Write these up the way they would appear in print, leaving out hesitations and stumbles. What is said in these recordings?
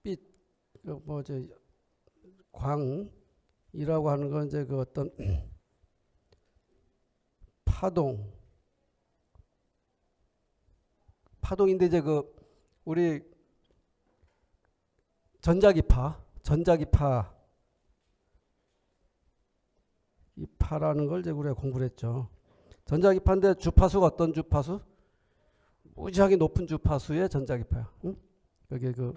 빛, 광이라고 하는 건 이제 그 어떤 파동인데 이제 그 우리 전자기파 이 파라는 걸 이제 우리가 공부를 했죠. 전자기파인데 주파수가 어떤 주파수? 무지하게 높은 주파수의 전자기파야. 응? 여기 그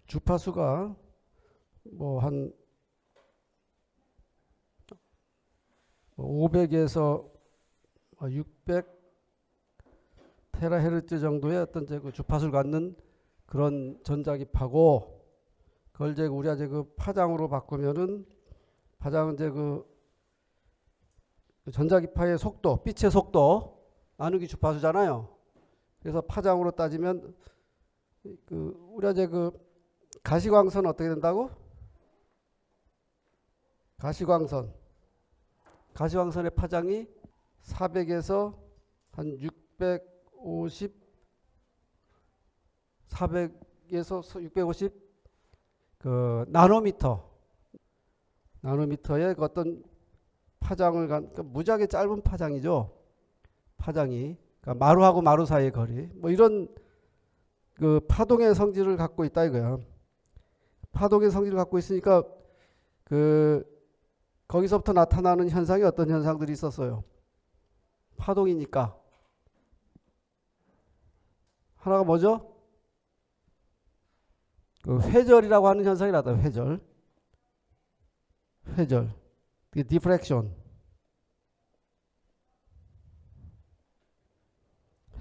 주파수가 뭐 한 500에서 600 테라헤르츠 정도의 어떤 이제 그 주파수를 갖는 그런 전자기파고, 그걸 이제 우리가 이제 그 파장으로 바꾸면은 파장은 이제 그 전자기파의 속도, 빛의 속도 나누기 주파수잖아요. 그래서 파장으로 따지면 그 우리가 이제 그 가시광선은 어떻게 된다고? 가시광선의 파장이 400에서 한 650, 400에서 650 그 나노미터의 그 어떤 파장을 그러니까 무지하게 짧은 파장이죠. 파장이 그러니까 마루하고 마루 사이의 거리, 뭐 이런 그 파동의 성질을 갖고 있다 이거야. 파동의 성질을 갖고 있으니까 그 거기서부터 나타나는 현상이 어떤 현상들이 있었어요. 파동이니까 하나가 뭐죠? 그 회절이라고 하는 현상이 나타나요. 회절, 디프렉션.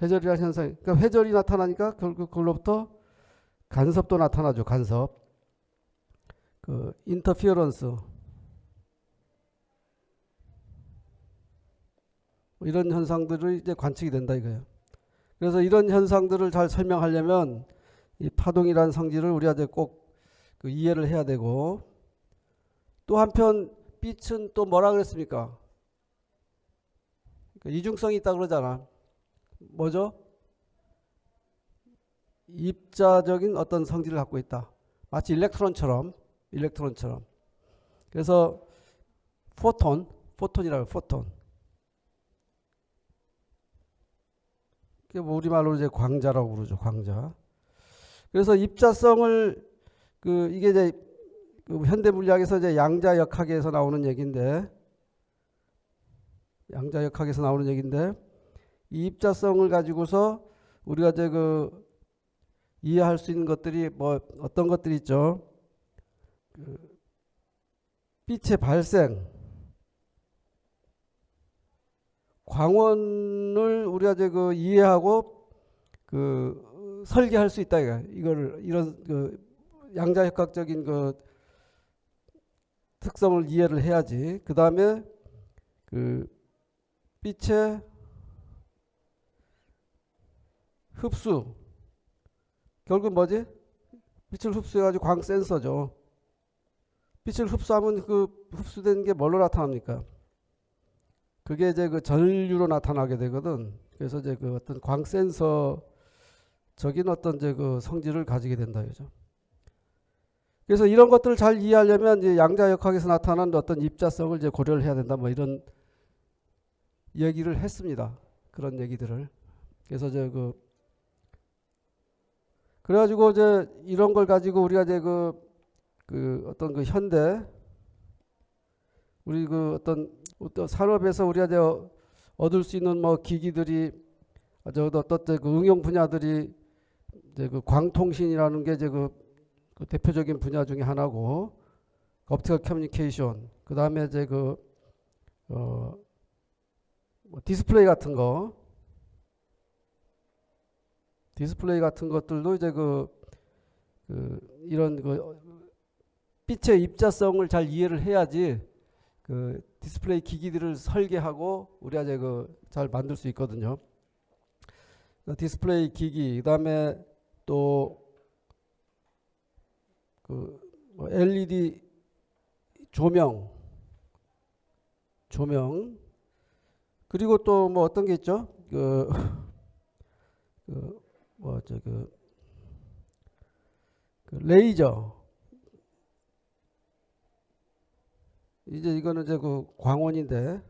회절이라는 현상이, 그러니까 회절이 나타나니까 결국 그걸로부터 간섭도 나타나죠. 간섭. 그 인터피어런스. 이런 현상들이 이제 관측이 된다 이거예요. 그래서 이런 현상들을 잘 설명하려면 이 파동이라는 성질을 우리가 이제 꼭 그 이해를 해야 되고, 또 한편 빛은 또 뭐라 그랬습니까? 그러니까 이중성이 있다 그러잖아. 뭐죠? 입자적인 어떤 성질을 갖고 있다. 마치 일렉트론처럼. 그래서 포톤이라고 포톤. 그게 뭐 우리말로 이제 광자라고 부르죠. 광자. 그래서 입자성을 이게 이제 그 현대 물리학에서 이제 양자역학에서 나오는 얘기인데, 이 입자성을 가지고서 우리가 이제 그 이해할 수 있는 것들이 뭐 어떤 것들이 있죠. 그 빛의 발생, 광원을 우리가 이제 그 이해하고 그 설계할 수 있다 이거를 이런 그 양자역학적인 그 특성을 이해를 해야지. 그 다음에 그 빛의 흡수, 결국 뭐지? 빛을 흡수해가지고 광 센서죠. 빛을 흡수하면 그 흡수된 게 뭘로 나타납니까? 그게 이제 그 전류로 나타나게 되거든. 그래서 이제 그 어떤 광 센서적인 어떤 이제 그 성질을 가지게 된다 이거죠. 그래서 이런 것들을 잘 이해하려면 이제 양자역학에서 나타난 어떤 입자성을 이제 고려를 해야 된다. 뭐 이런 얘기를 했습니다. 그런 얘기들을. 그래서 이제 그래가지고 이제 이런 걸 가지고 우리가 이제 그 어떤 그 현대 우리 그 어떤 산업에서 우리가 이제 얻을 수 있는 뭐 기기들이 어떤 그 응용 분야들이 이제 그 광통신이라는 게 이제 그 대표적인 분야 중에 하나고, 옵티컬 커뮤니케이션, 그 다음에 이제 뭐 디스플레이 같은 것들도 이제 이런 빛의 입자성을 잘 이해를 해야지 그 디스플레이 기기들을 설계하고 우리가 이제 잘 만들 수 있거든요. 디스플레이 기기, 그 다음에 또 뭐 LED 조명, 그리고 또 뭐 어떤 게 있죠? 그 레이저. 이제 이거는 이제 그 광원인데,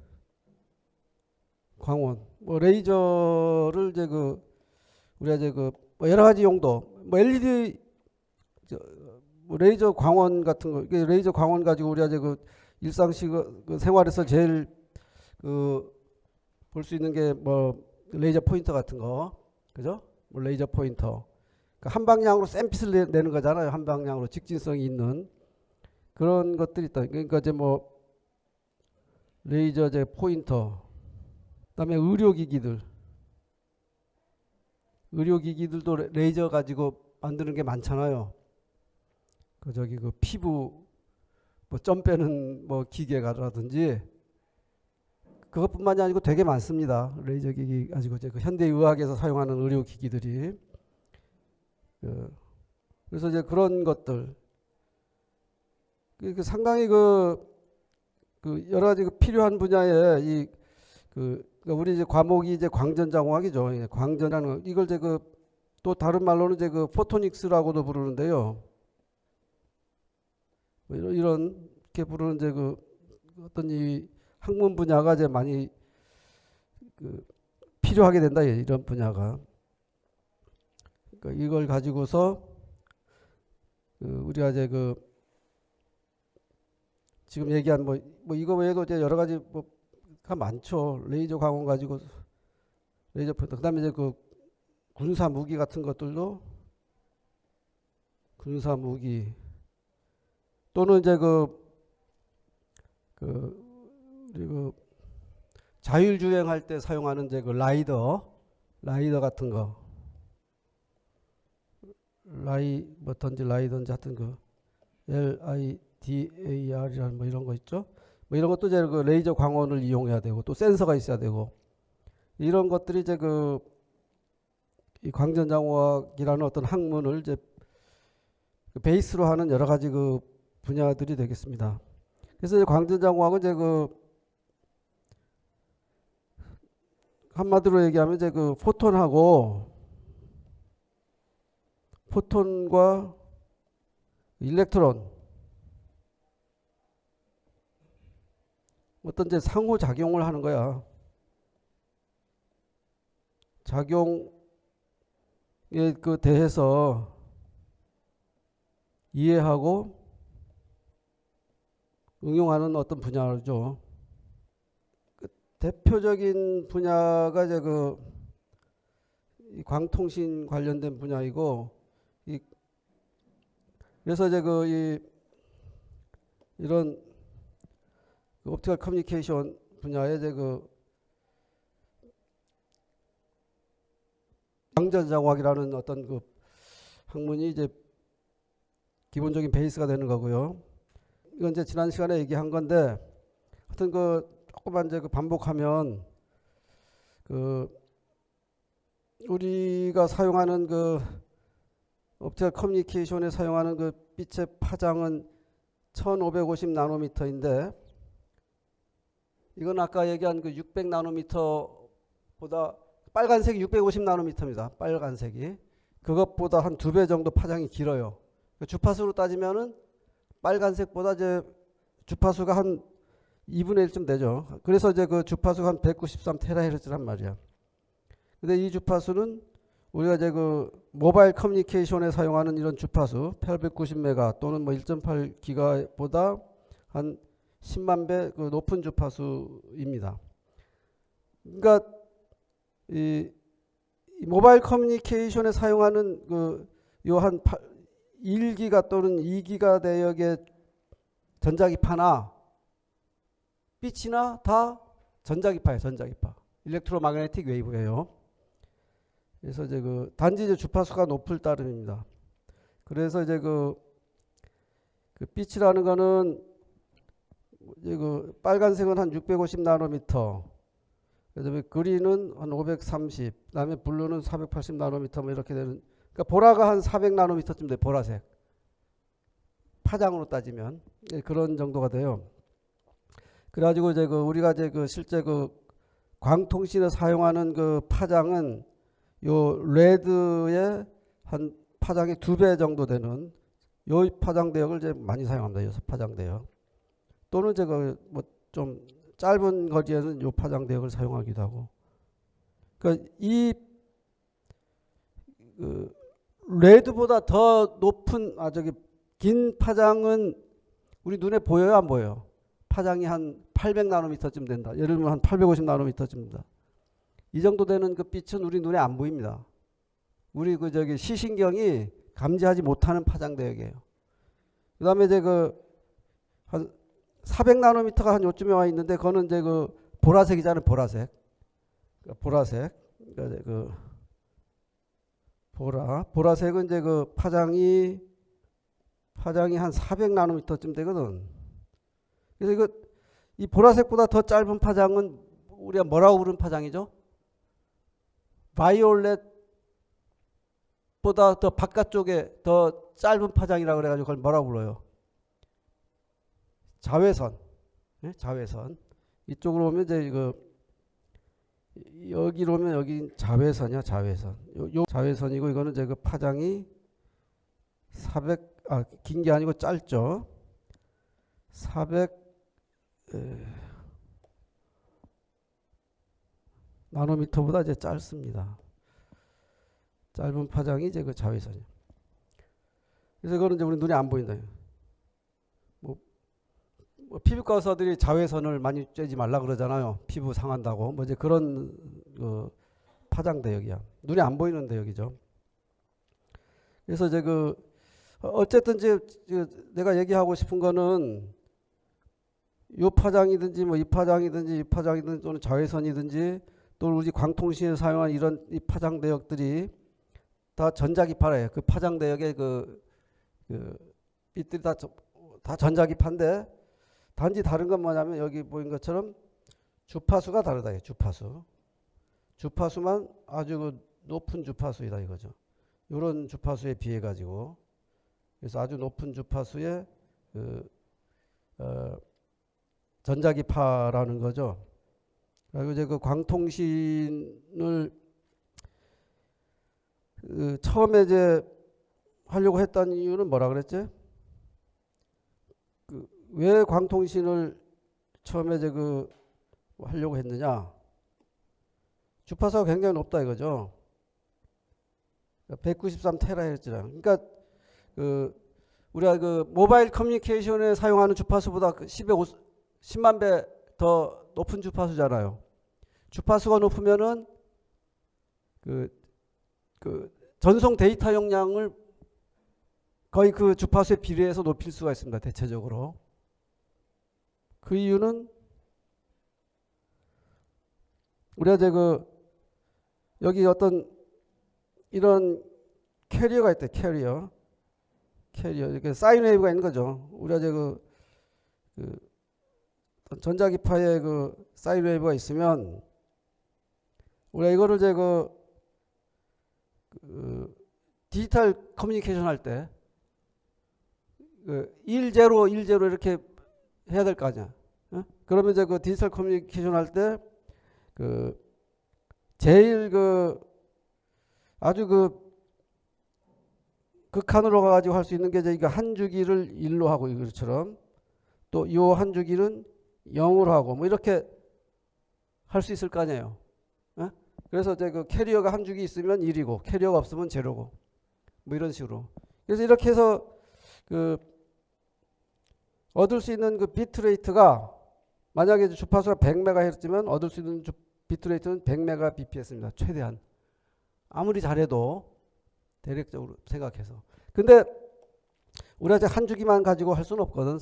광원. 뭐 레이저를 이제 그 우리가 이제 그 뭐 여러 가지 용도, 뭐 LED 뭐 레이저 광원 같은 거, 이게 레이저 광원 가지고 우리가 이제 그 일상식 그 생활에서 제일 그 볼 수 있는 게 뭐 레이저 포인터 같은 거, 그죠? 뭐 레이저 포인터. 그러니까 한 방향으로 쌤빛을 내는 거잖아요. 한 방향으로 직진성이 있는 그런 것들이 있다. 그러니까 이제 뭐 레이저 이제 포인터. 그다음에 의료기기들. 의료기기들도 레이저 가지고 만드는 게 많잖아요. 그 저기 그 피부 뭐 점 빼는 뭐 기계라든지 그것뿐만이 아니고 되게 많습니다. 레이저 기기 가지고 이제 그 현대 의학에서 사용하는 의료기기들이. 그래서 이제 그런 것들 상당히 그 여러 가지 그 필요한 분야에 그러니까 우리 이제 과목이 이제 광전장호학이죠. 예, 광전이라는 거. 이걸 이제 또 다른 말로는 이제 그 포토닉스라고도 부르는데요. 뭐 이렇게 부르는 이제 그 어떤 이 학문 분야가 이제 많이 필요하게 된다. 예, 이런 분야가. 그러니까 이걸 가지고서 우리가 이제 지금 얘기한 뭐 이거 외에도 이제 여러 가지 뭐가 많죠. 레이저 광원 가지고 레이저 포인터. 그다음에 이제 그 군사 무기 같은 것들도 군사 무기 또는 이제 그리고 자율주행할 때 사용하는 이제 그 라이더 같은 거. 뭐든지 라이든지 하여튼 그 LIDAR이라는 뭐 이런 거 있죠. 뭐 이런 것도 이제 그 레이저 광원을 이용해야 되고 또 센서가 있어야 되고 이런 것들이 이제 이 광전장호학이라는 어떤 학문을 이제 베이스로 하는 여러 가지 그 분야들이 되겠습니다. 그래서 이제 광전장호학은 이제 한마디로 얘기하면 이제 포톤과 일렉트론 어떤 이제 상호작용을 하는 거야. 작용에 대해서 이해하고 응용하는 어떤 분야죠. 대표적인 분야가 이제 이 광통신 관련된 분야이고, 그래서 이제 이런 옵티컬 커뮤니케이션 분야에 이제 광전장호학이라는 어떤 학문이 이제 기본적인 베이스가 되는 거고요. 이건 이제 지난 시간에 얘기한 건데, 하여튼 조금만 이제 반복하면 우리가 사용하는 옵티컬 커뮤니케이션에 사용하는 빛의 파장은 1550 나노미터인데 이건 아까 얘기한 600 나노미터보다 빨간색이 650 나노미터입니다. 빨간색이 그것보다 한 2배 정도 파장이 길어요. 주파수로 따지면은 빨간색보다 이제 주파수가 한 2분의 1쯤 되죠. 그래서 이제 주파수가 한 193 테라헤르츠란 말이야. 근데 이 주파수는 우리가 이제 모바일 커뮤니케이션에 사용하는 이런 주파수 890메가 또는 뭐 1.8 기가보다 한 10만 배 높은 주파수입니다. 그러니까 이 모바일 커뮤니케이션에 사용하는 요 한 1기가 또는 2기가 대역의 전자기파나 빛이나 다 전자기파예요. 전자기파. 일렉트로마그네틱 웨이브예요. 그래서 이제 단지 이제 주파수가 높을 따름입니다. 그래서 이제 빛이라는 거는 이제 빨간색은 한 650 나노미터, 그다음에 그린은 한 530, 그다음에 블루는 480 나노미터 뭐 이렇게 되는. 그러니까 보라가 한 400 나노미터쯤 돼. 보라색. 파장으로 따지면 그런 정도가 돼요. 그래가지고 이제 우리가 이제 실제 광통신에 사용하는 파장은 요 레드의 한 파장의 2배 정도 되는 요 파장 대역을 이제 많이 사용합니다. 요 파장 대역. 또는 제가 뭐 좀 짧은 거리에는 요 파장 대역을 사용하기도 하고. 그러니까 이 레드보다 더 높은 긴 파장은 우리 눈에 보여요, 안 보여요? 파장이 한 800나노미터쯤 된다. 예를 들면 한 850나노미터쯤 된다. 이 정도 되는 그 빛은 우리 눈에 안 보입니다. 우리 시신경이 감지하지 못하는 파장 대역이에요. 그다음에 이제 한 400나노미터가 한 요쯤에 와 있는데 그거는 이제 보라색이잖아요, 보라색. 보라색. 그러니까 보라색은 이제 파장이 한 400나노미터쯤 되거든. 그래서 이 보라색보다 더 짧은 파장은 우리가 뭐라고 부르는 파장이죠? 바이올렛보다 더 바깥쪽에 더 짧은 파장이라고 그래가지고 그걸 뭐라고 불러요? 자외선. 네? 자외선. 이쪽으로 오면 이제 여기로 오면 여기 자외선이야, 자외선. 요 자외선이고 이거는 이제 파장이 긴 게 아니고 짧죠. 400 나노미터보다 이제 짧습니다. 짧은 파장이 이제 자외선이에요. 그래서 이거는 이제 우리 눈에 안 보인다. 뭐 피부과 의사들이 자외선을 많이 쬐지 말라 그러잖아요. 피부 상한다고. 뭐 이제 그런 파장 대역이야. 눈에 안 보이는 대역이죠. 그래서 이제 어쨌든 이제 내가 얘기하고 싶은 거는 요 파장이든지 뭐 이 파장이든지 이 파장이든지 또는 자외선이든지 또는 우리 광통신에 사용한 이런 이 파장 대역들이 다 전자기파래요. 그 파장 대역의 빛들이 다 전자기파인데 단지 다른 건 뭐냐면 여기 보인 것처럼 주파수가 다르다. 주파수만 아주 높은 주파수이다 이거죠. 이런 주파수에 비해 가지고 그래서 아주 높은 주파수의 전자기파라는 거죠. 그리고 이제 광통신을 처음에 이제 하려고 했던 이유는 뭐라 그랬지? 왜 광통신을 처음에 이제 하려고 했느냐? 주파수가 굉장히 높다 이거죠. 193테라헤르츠라. 그러니까 우리가 모바일 커뮤니케이션에 사용하는 주파수보다 10만 배 더 높은 주파수잖아요. 주파수가 높으면은 전송 데이터 용량을 거의 그 주파수에 비례해서 높일 수가 있습니다. 대체적으로. 그 이유는 우리가 이제 여기 어떤 이런 캐리어가 있대. 캐리어 이렇게 사인 웨이브가 있는 거죠. 우리가 이제 전자기파에 사인 웨이브가 있으면 우리가 이거를 이제 디지털 커뮤니케이션 할 때 1010 이렇게 해야 될 거 아니야. 그러면 이제 디지털 커뮤니케이션 할 때 제일 아주 극한으로 가가지고 할 수 있는 게 이제 이거 한 주기를 1로 하고 이것처럼 또 이 한 주기는 0으로 하고 뭐 이렇게 할 수 있을 거 아니에요. 그래서 이제 캐리어가 한 주기 있으면 1이고 캐리어가 없으면 0고 뭐 이런 식으로. 그래서 이렇게 해서 얻을 수 있는 비트레이트가 만약에 주파수가 100MHz면 얻을 수 있는 비트레이트는 100Mbps입니다. 최대한. 아무리 잘해도 대략적으로 생각해서. 근데 우리가 이제 한 주기만 가지고 할 수는 없거든.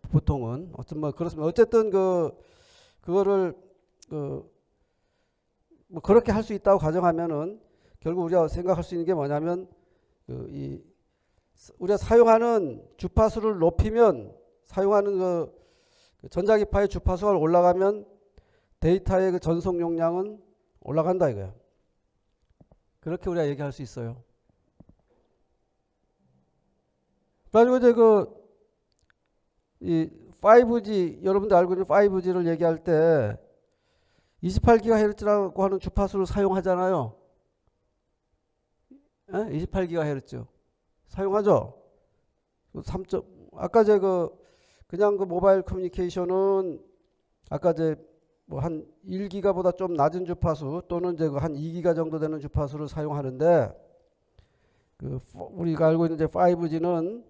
보통은. 그렇습니다. 어쨌든 그거를 뭐 그렇게 할 수 있다고 가정하면은 결국 우리가 생각할 수 있는 게 뭐냐면 우리가 사용하는 주파수를 높이면 사용하는 전자기파의 주파수가 올라가면 데이터의 전송 용량은 올라간다 이거야. 그렇게 우리가 얘기할 수 있어요. 그리고 이제 이 5G 여러분들 알고 있는 5G를 얘기할 때 28GHz라고 하는 주파수를 사용하잖아요. 28GHz 사용하죠. 아까 그냥 그 모바일 커뮤니케이션은 아까 뭐 한 1기가보다 좀 낮은 주파수 또는 한 2기가 정도 되는 주파수를 사용하는데 우리가 알고 있는 5G는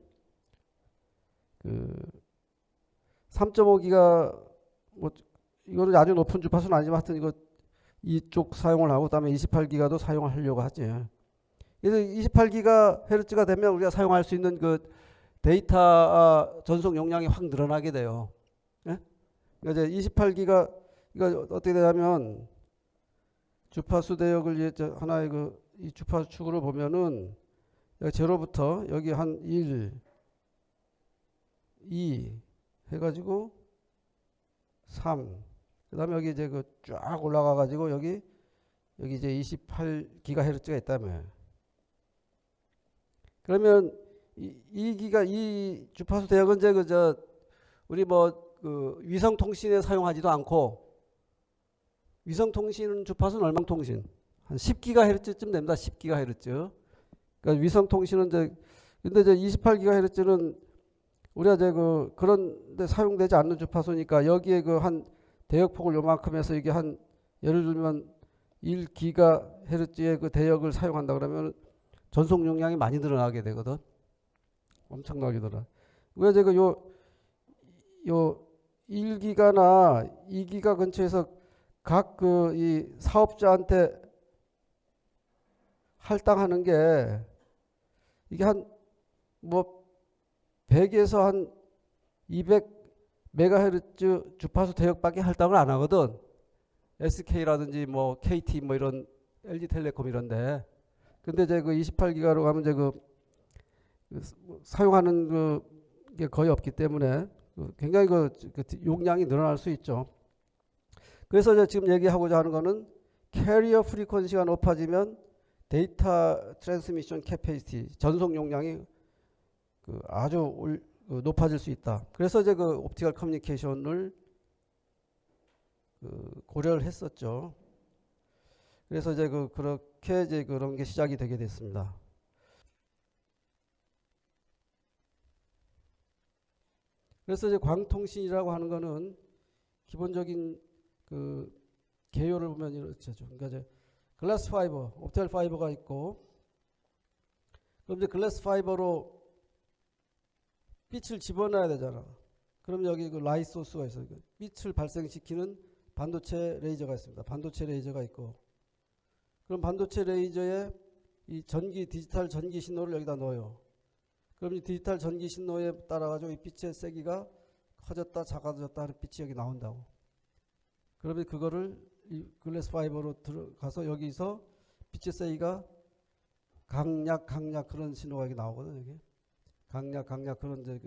3.5기가 뭐 이거는 아주 높은 주파수는 아니지만 하여튼 이쪽 사용을 하고 그다음에 28기가도 사용하려고 하지. 그래서 28기가헤르츠가 되면 우리가 사용할 수 있는 데이터 전송 용량이 확 늘어나게 돼요. 예? 그러니까 이제 28기가 이거 어떻게 되냐면 주파수 대역을 하나의 이 주파수 축으로 보면은 여기 제로부터 여기 한 1, 2 해가지고 3. 그다음에 여기 이제 쫙 올라가 가지고 여기 이제 28기가헤르츠가 있다며. 그러면 이 주파수 대역은 이제 우리 위성 통신에 사용하지도 않고 위성 통신 주파수는 얼마 통신? 한 10기가헤르츠쯤 됩니다. 10기가헤르츠. 그러니까 위성 통신은 근데 28기가헤르츠는 우리가 그런 데 사용되지 않는 주파수니까 여기에 한 대역폭을 요만큼 해서 이게 예를 들면 1기가헤르츠의 대역을 사용한다 그러면 전송 용량이 많이 늘어나게 되거든. 엄청나게 늘어나. 우리가 요 1기가나 2기가 근처에서 각 이 사업자한테 할당하는 게 이게 뭐 100에서 한 200메가헤르츠 주파수 대역밖에 할당을 안 하거든. SK라든지 뭐 KT 뭐 이런 LG텔레콤 이런데. 근데 이제 28기가로 가면 이제 사용하는 게 거의 없기 때문에 굉장히 용량이 늘어날 수 있죠. 그래서 이제 지금 얘기하고자 하는 거는 캐리어 프리퀀시가 높아지면 데이터 트랜스미션 캐패시티 전송 용량이 아주 높아질 수 있다. 그래서 이제 옵티컬 커뮤니케이션을 고려를 했었죠. 그래서 이제 그렇게 이제 그런 게 시작이 되게 됐습니다. 그래서 이제 광통신이라고 하는 거는 기본적인 개요를 보면 이렇죠. 그러니까 이제 글라스 파이버, 옵티컬 파이버가 있고, 그럼 이제 글라스 파이버로 빛을 집어넣어야 되잖아. 그럼 여기 라이트 소스가 있어요. 빛을 발생시키는 반도체 레이저가 있습니다. 반도체 레이저가 있고, 그럼 반도체 레이저에 이 디지털 전기 신호를 여기다 넣어요. 그럼 이 디지털 전기 신호에 따라 가지고 이 빛의 세기가 커졌다 작아졌다 하는 빛이 여기 나온다고. 그러면 그거를 이 글래스 파이버로 들어가서 여기서 빛의 세기가 강약 그런 신호가 여기 나오거든요. 여기. 강약 그런 이제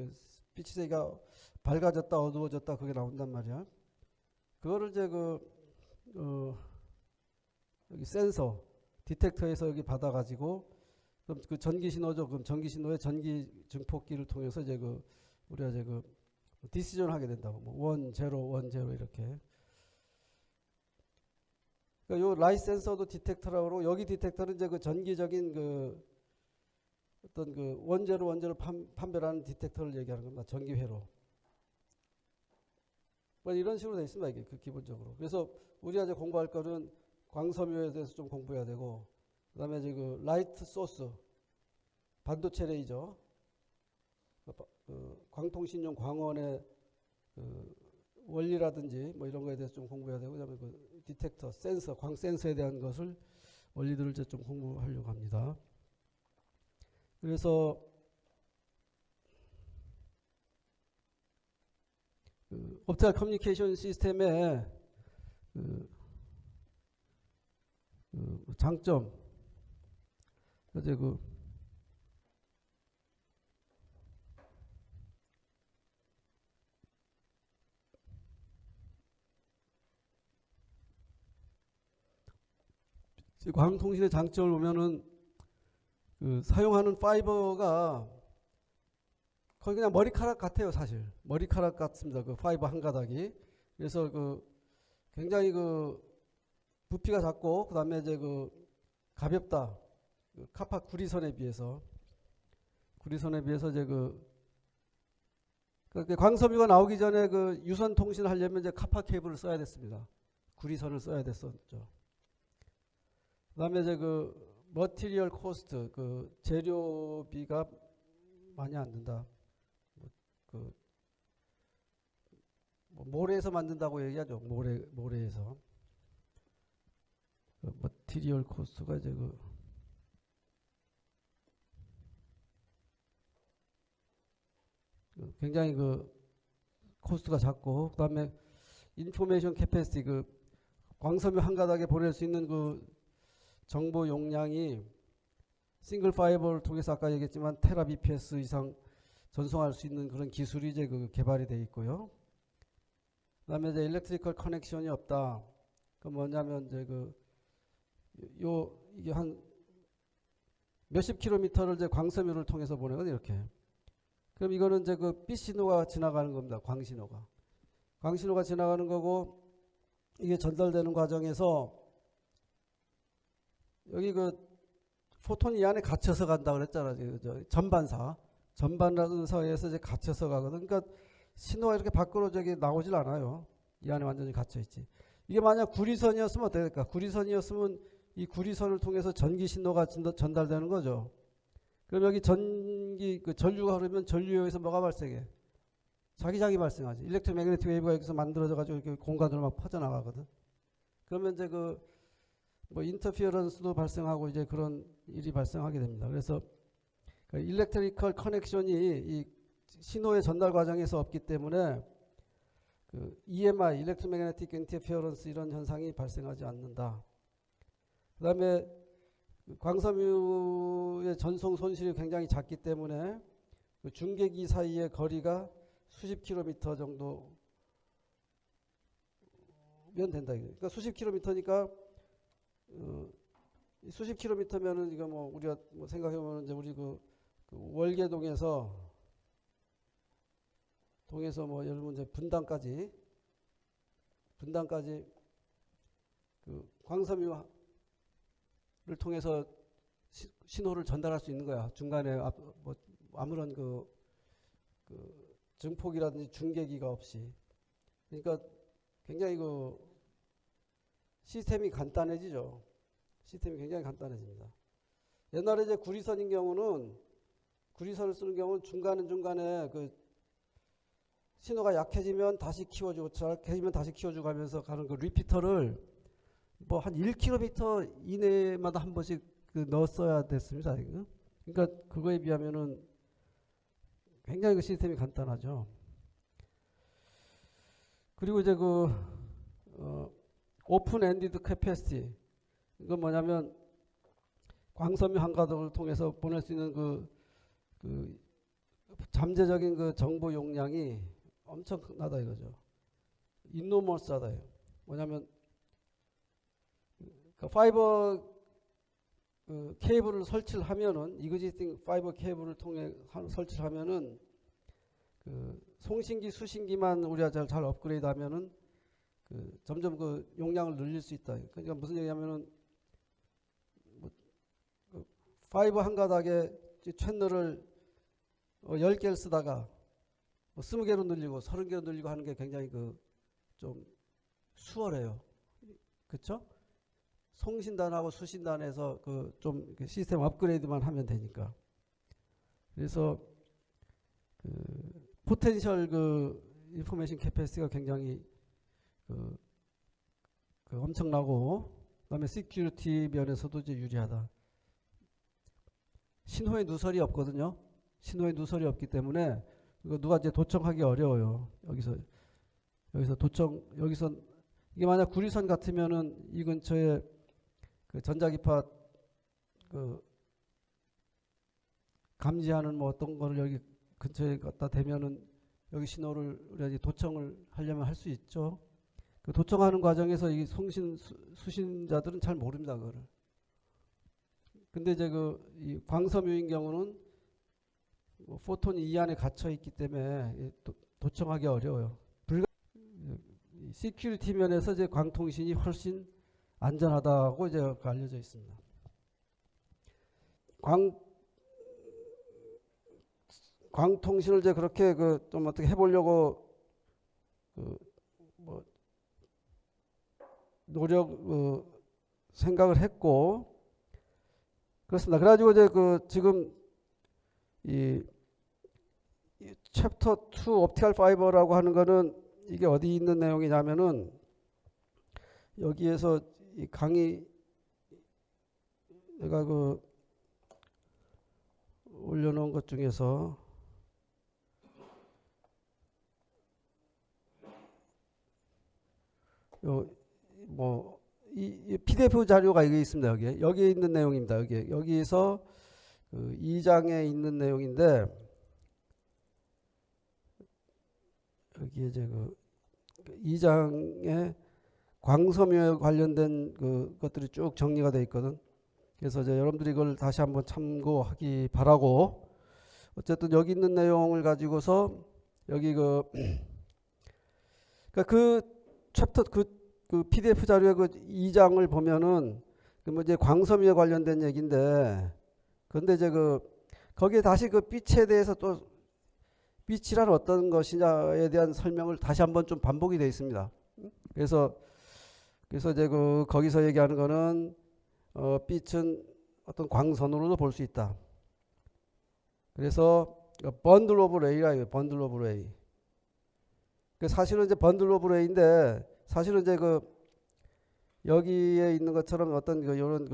빛의 세기가 밝아졌다 어두워졌다 그게 나온단 말이야. 그거를 이제 여기 센서 디텍터에서 여기 받아가지고 그럼 전기 신호죠. 그럼 전기 신호의 전기 증폭기를 통해서 이제 우리가 이제 디시전 하게 된다고. 뭐 1, 0, 1, 0 이렇게. 그러니까 요 라이트 센서도 디텍터라고 그러고 여기 디텍터는 이제 전기적인 어떤 원재로 판별하는 디텍터를 얘기하는 겁니다. 전기회로. 뭐 이런 식으로 되어 있습니다. 이게 기본적으로. 그래서 우리가 이제 공부할 거는 광섬유에 대해서 좀 공부해야 되고, 그 다음에 이제 라이트 소스, 반도체 레이저, 광통신용 광원의 원리라든지 뭐 이런 거에 대해서 좀 공부해야 되고, 그 다음에 디텍터, 센서, 광 센서에 대한 것을 원리들을 이제 좀 공부하려고 합니다. 그래서 옵티컬 커뮤니케이션 시스템의 장점, 이제 광통신의 장점을 보면은 사용하는 파이버가 거의 그냥 머리카락 같아요. 사실 머리카락 같습니다. 파이버 한 가닥이. 그래서 굉장히 부피가 작고, 그 다음에 이제 가볍다. 카파 구리선에 비해서 이제 그 광섬유가 나오기 전에 그 유선 통신을 하려면 이제 카파 케이블을 써야 됐습니다. 구리선을 써야 됐었죠. 그다음에 이제 그 머티리얼 코스트, 그 재료비가 많이 안 든다. 그 모래에서 만든다고 얘기하죠. 모래에서. 그 머티리얼 코스트가 이제 굉장히 그 코스트가 작고, 그다음에 인포메이션 캐패시티, 그 광섬유 한 가닥에 보낼 수 있는 그 정보 용량이 싱글 파이버를 통해서 아까 얘기했지만 테라 bps 이상 전송할 수 있는 그런 기술이 이제 그 개발이 돼 있고요. 그다음에 이제 일렉트리컬 커넥션이 없다. 그 뭐냐면 이제 이게 한 몇십 킬로미터를 이제 광섬유를 통해서 보내거든요. 이렇게. 그럼 이거는 이제 그 B 신호가 지나가는 겁니다. 광신호가. 광신호가 지나가는 거고, 이게 전달되는 과정에서 여기 그 포톤이 이 안에 갇혀서 간다 그랬잖아요. 전반사에서 이제 갇혀서 가거든. 그러니까 신호가 이렇게 밖으로 저기 나오질 않아요. 이 안에 완전히 갇혀 있지. 이게 만약 구리선이었으면 어떻게 될까? 구리선이었으면 이 구리선을 통해서 전기 신호가 전달되는 거죠. 그럼 여기 그 전류가 흐르면 전류에서 뭐가 발생해? 자기장이 발생하지. 일렉트로매그네틱 웨이브가 여기서 만들어져 가지고 이렇게 공간으로 막 퍼져나가거든. 그러면 이제 뭐 인터피어런스도 발생하고 이제 그런 일이 발생하게 됩니다. 그래서 그 일렉트리컬 커넥션이 이 신호의 전달 과정에서 없기 때문에 그 EMI, 일렉트로매그네틱 인터피어런스 이런 현상이 발생하지 않는다. 그다음에 광섬유의 전송 손실이 굉장히 작기 때문에 그 중계기 사이의 거리가 수십 킬로미터 정도면 된다. 그러니까 수십 킬로미터니까 수십 킬로미터면은 이거 뭐 우리가 뭐 생각해보면 이제 우리 그 월계동에서 뭐 예를 들면 이제 분당까지 그 광섬유를 통해서 신호를 전달할 수 있는 거야. 중간에 뭐 아무런 그 증폭이라든지 중계기가 없이. 그러니까 굉장히 그 시스템이 간단해지죠. 시스템이 굉장히 간단해집니다. 옛날에 이제 구리선인 경우는, 구리선을 쓰는 경우는 중간에 그 신호가 약해지면 다시 키워주고 약해지면 다시 키워주고 하면서 가는 그 리피터를 뭐 한 1km 이내마다 한 번씩 그 넣었어야 됐습니다. 그러니까 그거에 비하면은 굉장히 그 시스템이 간단하죠. 그리고 이제 오픈 엔디드 캐패시티, 이건 뭐냐면 광섬유 한 가닥을 통해서 보낼 수 있는 그 잠재적인 그 정보 용량이 엄청나다 이거죠. 인노멀스하다. 뭐냐면 그 파이버 그 케이블을 설치를 하면은, 이그지스팅 파이버 케이블을 통해 설치를 하면은 그 송신기 수신기만 우리가 잘 업그레이드 하면은 그 점점 그 용량을 늘릴 수 있다. 그러니까 무슨 얘기냐면은 뭐 그 파이버 한 가닥에 채널을 10개를 쓰다가 뭐 20개로 늘리고 30개로 늘리고 하는 게 굉장히 좀 수월해요. 그쵸? 송신단하고 수신단에서 좀 시스템 업그레이드만 하면 되니까. 그래서 포텐셜 인포메이션 캐패시티가 굉장히 엄청나고, 그다음에 시큐리티 면에서도 이제 유리하다. 신호에 누설이 없거든요. 신호에 누설이 없기 때문에 이거 누가 이제 도청하기 어려워요. 여기서 이게 만약 구리선 같으면은 이 근처에 그 전자기파 감지하는 뭐 어떤 거를 여기 근처에 갖다 대면은 여기 신호를 우리가 이제 도청을 하려면 할 수 있죠. 그 도청하는 과정에서 이 수신자들은 잘 모릅니다, 그거를. 근데 이제 이 광섬유인 경우는 뭐 포톤이 이 안에 갇혀 있기 때문에 도청하기 어려워요. 시큐리티 면에서 이제 광통신이 훨씬 안전하다고 이제 알려져 광통신을 이제 그렇게 좀 어떻게 해보려고 뭐 생각을 했고 그렇습니다. 그래가지고 이제 지금 이 챕터 2 옵티컬 파이버라고 하는 거는 이게 어디 있는 내용이냐면은 여기에서 이 강의 내가 올려놓은 것 중에서 이 PDF 자료가 여기 있습니다. 여기에 있는 내용입니다. 여기서 2장에 있는 내용인데 여기에 이제 2장에 광섬유에 관련된 것들이 쭉 정리가 되어 있거든. 그래서 이제 여러분들이 이걸 다시 한번 참고하기 바라고 어쨌든 여기 있는 내용을 가지고서 여기 챕터 PDF 자료의 2장을 보면은 이제 광섬유에 관련된 얘기인데 근데 이제 거기에 다시 빛에 대해서 또 빛이란 어떤 것이냐에 대한 설명을 다시 한번 좀 반복이 되어 있습니다. 그래서 이제 거기서 얘기하는 거는 빛은 어떤 광선으로도 볼 수 있다. 그래서 번들 오브 레이라 이거예요. 번들 오브 레이. 사실은 이제 번들 오브 레이인데 사실은 이제 여기에 있는 것처럼 어떤 이런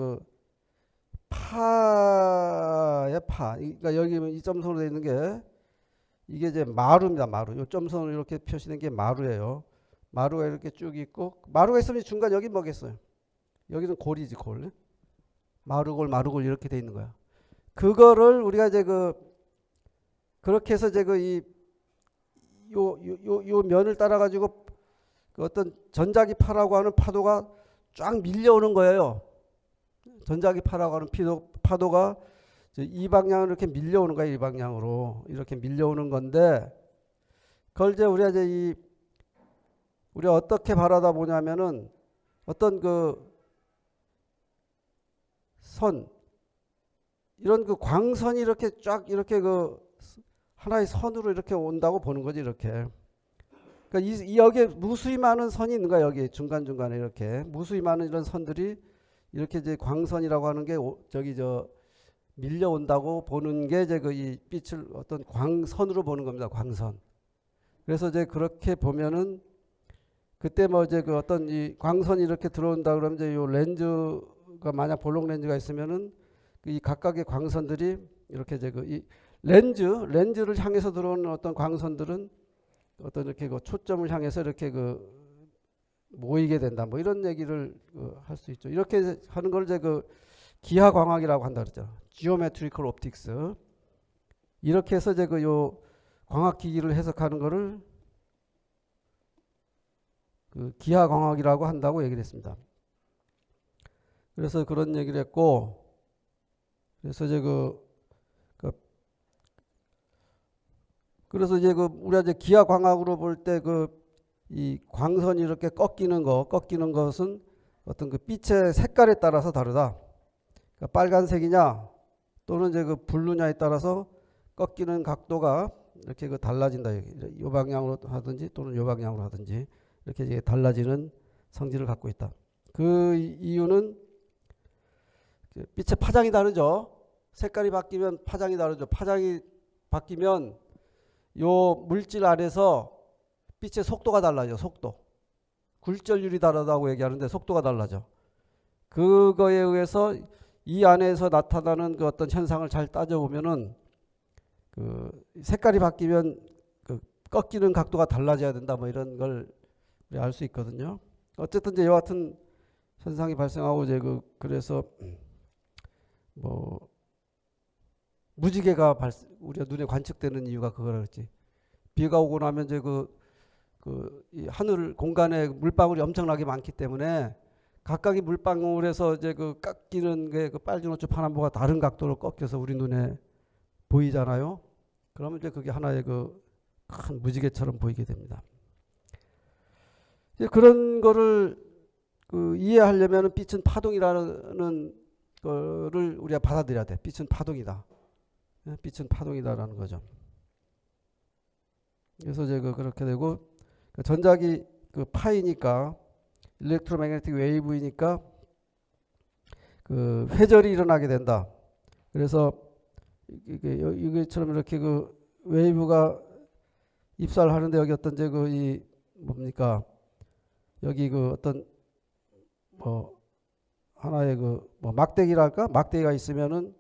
파의 파. 그러니까 여기 이 점선으로 되어 있는 게 이게 이제 마루입니다. 마루. 이 점선으로 이렇게 표시된 게 마루예요. 마루가 이렇게 쭉 있고 마루가 있으면 중간 여기 뭐겠어요? 여기는 골이지 골. 마루골 이렇게 돼 있는 거야. 그거를 우리가 이제 그렇게 해서 이제 요 면을 따라 가지고 어떤 전자기파라고 하는 파도가 쫙 밀려오는 거예요. 전자기파라고 하는 파도가 이 방향으로 이렇게 밀려오는 거예요. 이 방향으로 이렇게 밀려오는 건데 그걸 이제 우리가 어떻게 바라다 보냐면은 어떤 선 이런 광선이 이렇게 쫙 이렇게 하나의 선으로 이렇게 온다고 보는 거지 이렇게. 그러니까 여기에 무수히 많은 선이 있는 거야. 여기 중간중간에 이렇게 무수히 많은 이런 선들이 이렇게 이제 광선이라고 하는 게 밀려온다고 보는 게 이제 이 빛을 어떤 광선으로 보는 겁니다. 광선. 그래서 이제 그렇게 보면은 그때 이제 어떤 이 광선이 이렇게 들어온다 그러면 이제 요 렌즈가 만약 볼록 렌즈가 있으면은 이 각각의 광선들이 이렇게 이제 이 렌즈를 향해서 들어오는 어떤 광선들은 어떤 이렇게 초점을 향해서 이렇게 모이게 된다. 뭐 이런 얘기를 할 수 있죠. 이렇게 하는 걸 이제 기하광학이라고 한다 그러죠. Geometrical Optics. 이렇게 해서 이제 요 광학기기를 해석하는 거를 기하광학이라고 한다고 얘기를 했습니다. 그래서 그런 얘기를 했고, 그래서 이제 그래서 이제 우리가 이제 기하광학으로 볼 때 이 광선이 이렇게 꺾이는 것은 어떤 빛의 색깔에 따라서 다르다. 그러니까 빨간색이냐 또는 이제 블루냐에 따라서 꺾이는 각도가 이렇게 달라진다. 이 방향으로 하든지 또는 이 방향으로 하든지 이렇게 이제 달라지는 성질을 갖고 있다. 그 이유는 빛의 파장이 다르죠. 색깔이 바뀌면 파장이 다르죠. 파장이 바뀌면 요 물질 안에서 빛의 속도가 달라져. 속도. 굴절률이 다르다고 얘기하는데 속도가 달라져. 그거에 의해서 이 안에서 나타나는 어떤 현상을 잘 따져보면은 색깔이 바뀌면 꺾이는 각도가 달라져야 된다. 뭐 이런 걸 알 수 있거든요. 어쨌든 이제 여하튼 현상이 발생하고 이제 그래서 무지개가 우리가 눈에 관측되는 이유가 그거라 그랬지. 비가 오고 나면 이제 이 하늘 공간에 물방울이 엄청나게 많기 때문에 각각의 물방울에서 이제 깎이는 게 빨간 옷주 파란보가 다른 각도로 꺾여서 우리 눈에 보이잖아요. 그러면 이제 그게 하나의 큰 무지개처럼 보이게 됩니다. 이제 그런 거를 이해하려면 빛은 파동이라는 거를 우리가 받아들여야 돼. 빛은 파동이다. 빛은 파동이다라는 거죠. 그래서 이제 그렇게 되고 전자기 그 파이니까 일렉트로매그네틱 웨이브이니까 그 회절이 일어나게 된다. 그래서 이게처럼 이렇게 그 웨이브가 입사를 하는데 여기 어떤 이제 그 이 뭡니까 여기 그 어떤 뭐 하나의 그 뭐 막대기랄까 막대기가 있으면은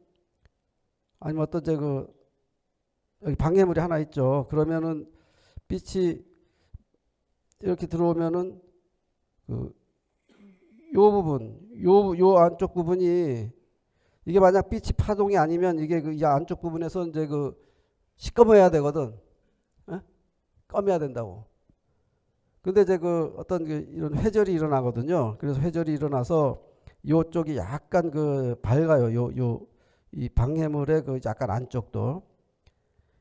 아니면 어떤 이제 그 여기 방해물이 하나 있죠. 그러면은 빛이 이렇게 들어오면은 그 요 부분 요 안쪽 부분이 이게 만약 빛이 파동이 아니면 이게 그 이 안쪽 부분에서 이제 그 시꺼매야 되거든. 에? 검해야 된다고. 근데 이제 그 어떤 그 이런 회절이 일어나거든요. 그래서 회절이 일어나서 요쪽이 약간 그 밝아요. 이 방해물의 그 약간 안쪽도.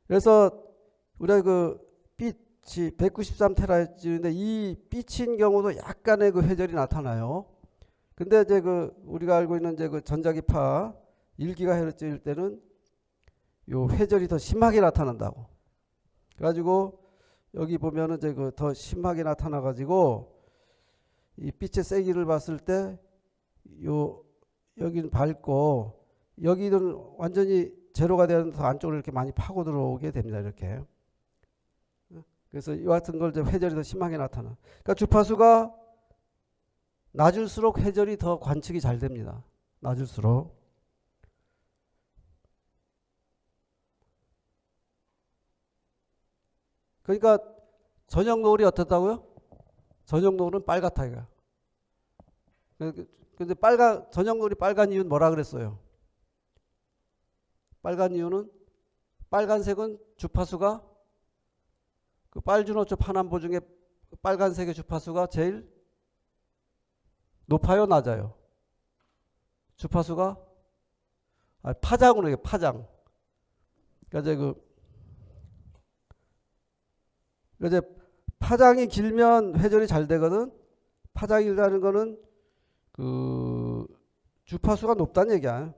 그래서 우리가 그 빛이 193테라헤르츠인데 이 빛인 경우도 약간의 그 회절이 나타나요. 근데 이제 그 우리가 알고 있는 이제 그 전자기파 1GHz일 때는 요 회절이 더 심하게 나타난다고. 그래가지고 여기 보면은 이제 그 더 심하게 나타나 가지고 이 빛의 세기를 봤을 때 요 여기는 밝고 여기는 완전히 제로가 되는 더 안쪽으로 이렇게 많이 파고 들어오게 됩니다. 이렇게. 그래서 이 같은 걸 이제 회절이 더 심하게 나타나. 그러니까 주파수가 낮을수록 회절이 더 관측이 잘 됩니다. 낮을수록. 그러니까 저녁 노을이 어떻다고요? 저녁 노을은 빨갛다 이거. 근데 저녁 노을이 빨간 이유는 뭐라 그랬어요? 빨간 이유는 빨간색은 주파수가 그 빨주노초 파남보 중에 빨간색의 주파수가 제일 높아요, 낮아요? 주파수가 파장으로 해요, 파장. 그러니까 이제 파장이 길면 회전이 잘 되거든. 파장이 길다는 거는 그 주파수가 높다는 얘기야.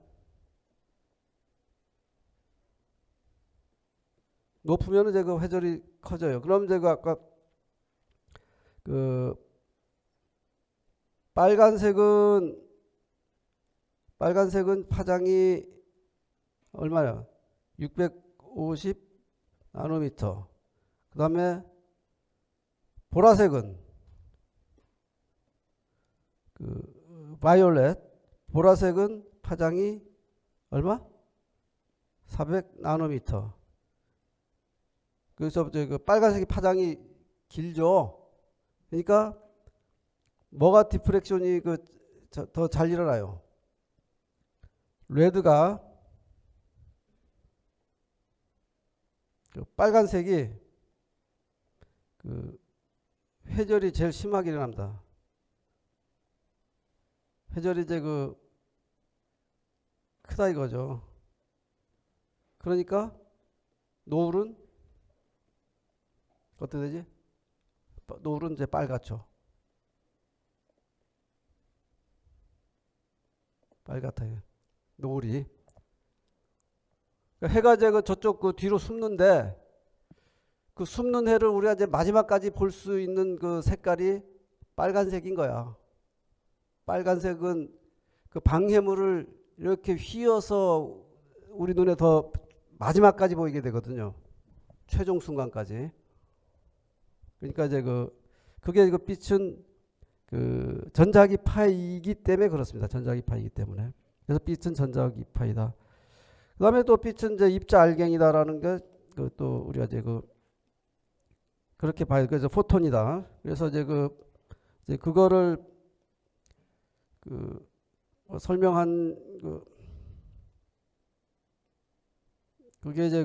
높으면 이제 그 회전이 커져요. 그럼 이제 그 아까 그 빨간색은 파장이 얼마야? 650 나노미터. 그 다음에 보라색은 그 바이올렛 보라색은 파장이 얼마? 400 나노미터. 그래서 그 빨간색이 파장이 길죠. 그러니까 뭐가 디프렉션이 그 더 잘 일어나요? 레드가 그 빨간색이 그 회절이 제일 심하게 일어납니다. 회절이 이제 그 크다 이거죠. 그러니까 노을은 어떻게 되지? 노을은 이제 빨갛죠. 빨갛아요. 노을이. 해가 이제 그 저쪽 그 뒤로 숨는데 그 숨는 해를 우리가 이제 마지막까지 볼 수 있는 그 색깔이 빨간색인 거야. 빨간색은 그 방해물을 이렇게 휘어서 우리 눈에 더 마지막까지 보이게 되거든요. 최종 순간까지. 그러니까 이제 그게 그 빛은 그 전자기파이기 때문에 그렇습니다. 전자기파이기 때문에. 그래서 빛은 전자기파이다. 그 다음에 또 빛은 이제 입자 알갱이다라는 게 또 우리가 이제 그렇게 봐요. 그래서 포톤이다. 그래서 이제 이제 그거를 설명한 그게 이제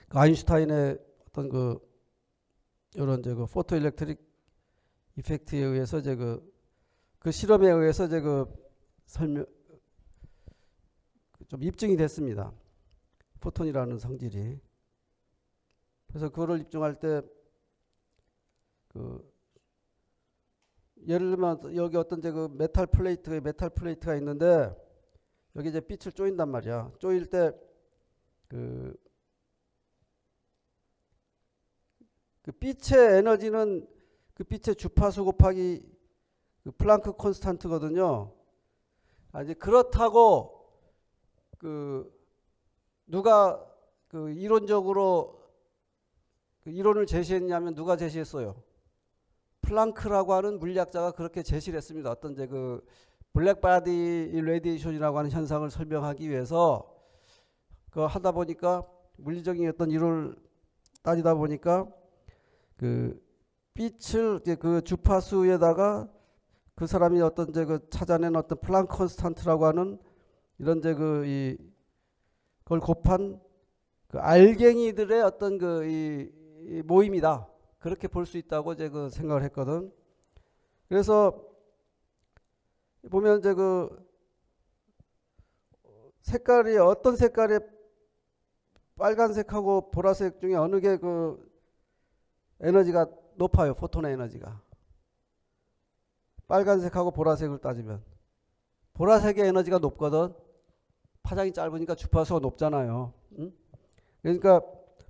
아인슈타인의 어떤 이런 이제 포토 일렉트릭 이펙트에 의해서 이제 그 실험에 의해서 이제 설명 좀 입증이 됐습니다. 포톤이라는 성질이. 그래서 그거를 입증할 때 예를 들면 여기 어떤 이제 메탈 플레이트가 있는데 여기 이제 빛을 쪼인단 말이야. 쪼일 때 그 빛의 에너지는 그 빛의 주파수 곱하기 그 플랑크 콘스탄트거든요. 이제 그렇다고 그 누가 그 이론적으로 그 이론을 제시했냐면 누가 제시했어요? 플랑크라고 하는 물리학자가 그렇게 제시를 했습니다. 어떤 이제 그 블랙바디 레디에이션이라고 하는 현상을 설명하기 위해서 그 하다 보니까 물리적인 어떤 이론을 따지다 보니까 그 빛을 이제 그 주파수에다가 그 사람이 어떤 이제 그 찾아낸 어떤 플랑크 콘스탄트라고 하는 이런 이제 그 그걸 곱한 그 알갱이들의 어떤 그 이 모임이다. 그렇게 볼 수 있다고 이제 그 생각을 했거든. 그래서 보면 이제 그 색깔이 어떤 색깔의 빨간색하고 보라색 중에 어느 게 그 에너지가 높아요. 포톤의 에너지가. 빨간색하고 보라색을 따지면 보라색의 에너지가 높거든. 파장이 짧으니까 주파수가 높잖아요. 응? 그러니까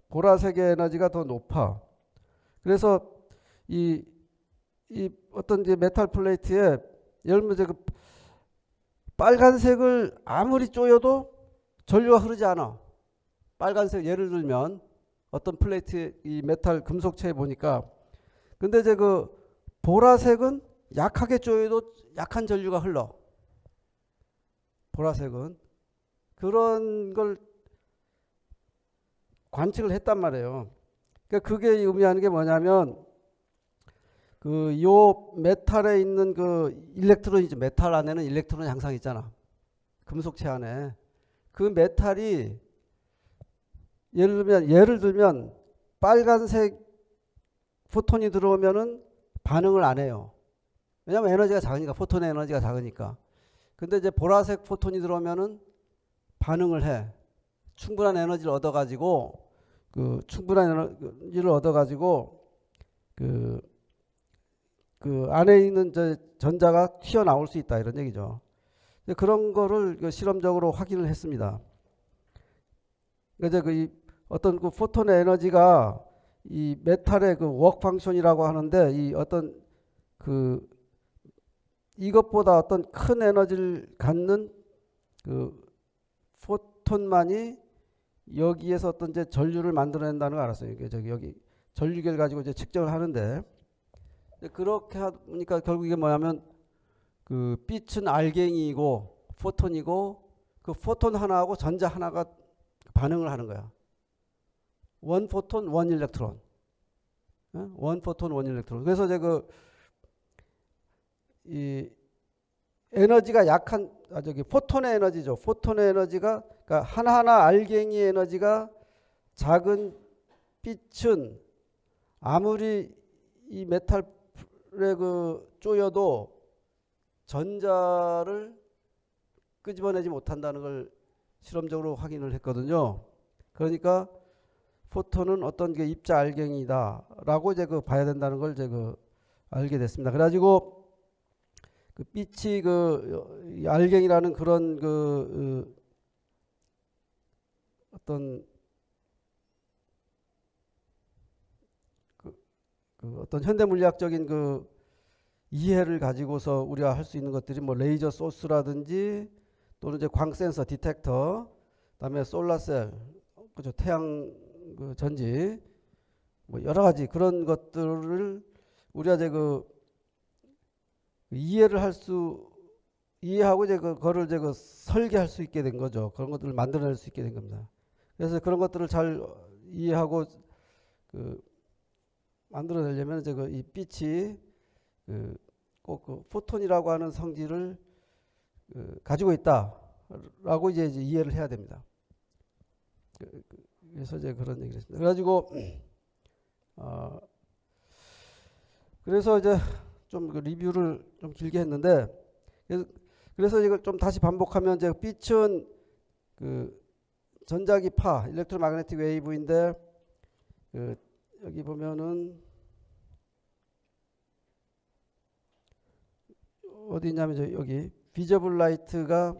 보라색의 에너지가 더 높아. 그래서 이 어떤 이제 메탈 플레이트에 예를 들면 이제 그 빨간색을 아무리 쪼여도 전류가 흐르지 않아. 빨간색 예를 들면 어떤 플레이트 이 메탈 금속체에 보니까 근데 이제 그 보라색은 약하게 쪼여도 약한 전류가 흘러. 보라색은 그런 걸 관측을 했단 말이에요. 그러니까 그게 의미하는 게 뭐냐면 그 요 메탈에 있는 그 일렉트론이죠. 메탈 안에는 일렉트론이 항상 있잖아. 금속체 안에. 그 메탈이 예를 들면 빨간색 포톤이 들어오면은 반응을 안 해요. 왜냐면 에너지가 작으니까, 포톤의 에너지가 작으니까. 근데 이제 보라색 포톤이 들어오면은 반응을 해. 충분한 에너지를 얻어가지고 그 안에 있는 전자가 튀어나올 수 있다 이런 얘기죠. 그런 거를 실험적으로 확인을 했습니다. 그래서 어떤 그 포톤의 에너지가 이 메탈의 그 워크 펑션이라고 하는데 이 어떤 그 이것보다 어떤 큰 에너지를 갖는 그 포톤만이 여기에서 어떤 이제 전류를 만들어낸다는 걸 알았어요. 여기 전류계를 가지고 이제 측정을 하는데 그렇게 하니까 결국 이게 뭐냐면 그 빛은 알갱이고 포톤이고 그 포톤 하나하고 전자 하나가 반응을 하는 거야. 원 포톤 원 일렉트론. 원 포톤 원 일렉트론. 그래서 이제 이 에너지가 약한 포톤의 에너지죠. 포톤의 에너지가 그러니까 하나하나 알갱이 에너지가 작은 빛은 아무리 이 메탈에 쪼여도 전자를 끄집어내지 못한다는 걸 실험적으로 확인을 했거든요. 그러니까 포톤은 어떤 게 입자 알갱이다라고 이제 봐야 된다는 걸 이제 알게 됐습니다. 그래가지고 그 빛이 알갱이라는 그런 어떤 현대 물리학적인 이해를 가지고서 우리가 할 수 있는 것들이 뭐 레이저 소스라든지 또는 이제 광 센서 디텍터, 그다음에 솔라셀, 그죠, 태양 전지, 뭐 여러 가지 그런 것들을 우리가 이제 이해하고 이제 그거를 이제 설계할 수 있게 된 거죠. 그런 것들을 만들어낼 수 있게 된 겁니다. 그래서 그런 것들을 잘 이해하고 만들어내려면 이제 이 빛이 꼭 포톤이라고 하는 성질을 가지고 있다라고 이제 이해를 해야 됩니다. 그래서 이제 그런 얘기를 했습니다. 그래가지고 그래서 이제 좀 리뷰를 좀 길게 했는데 그래서 이걸 좀 다시 반복하면 이제 빛은 전자기파 일렉트로매그네틱 웨이브인데 여기 보면은 어디 있냐면 여기 비저블 라이트가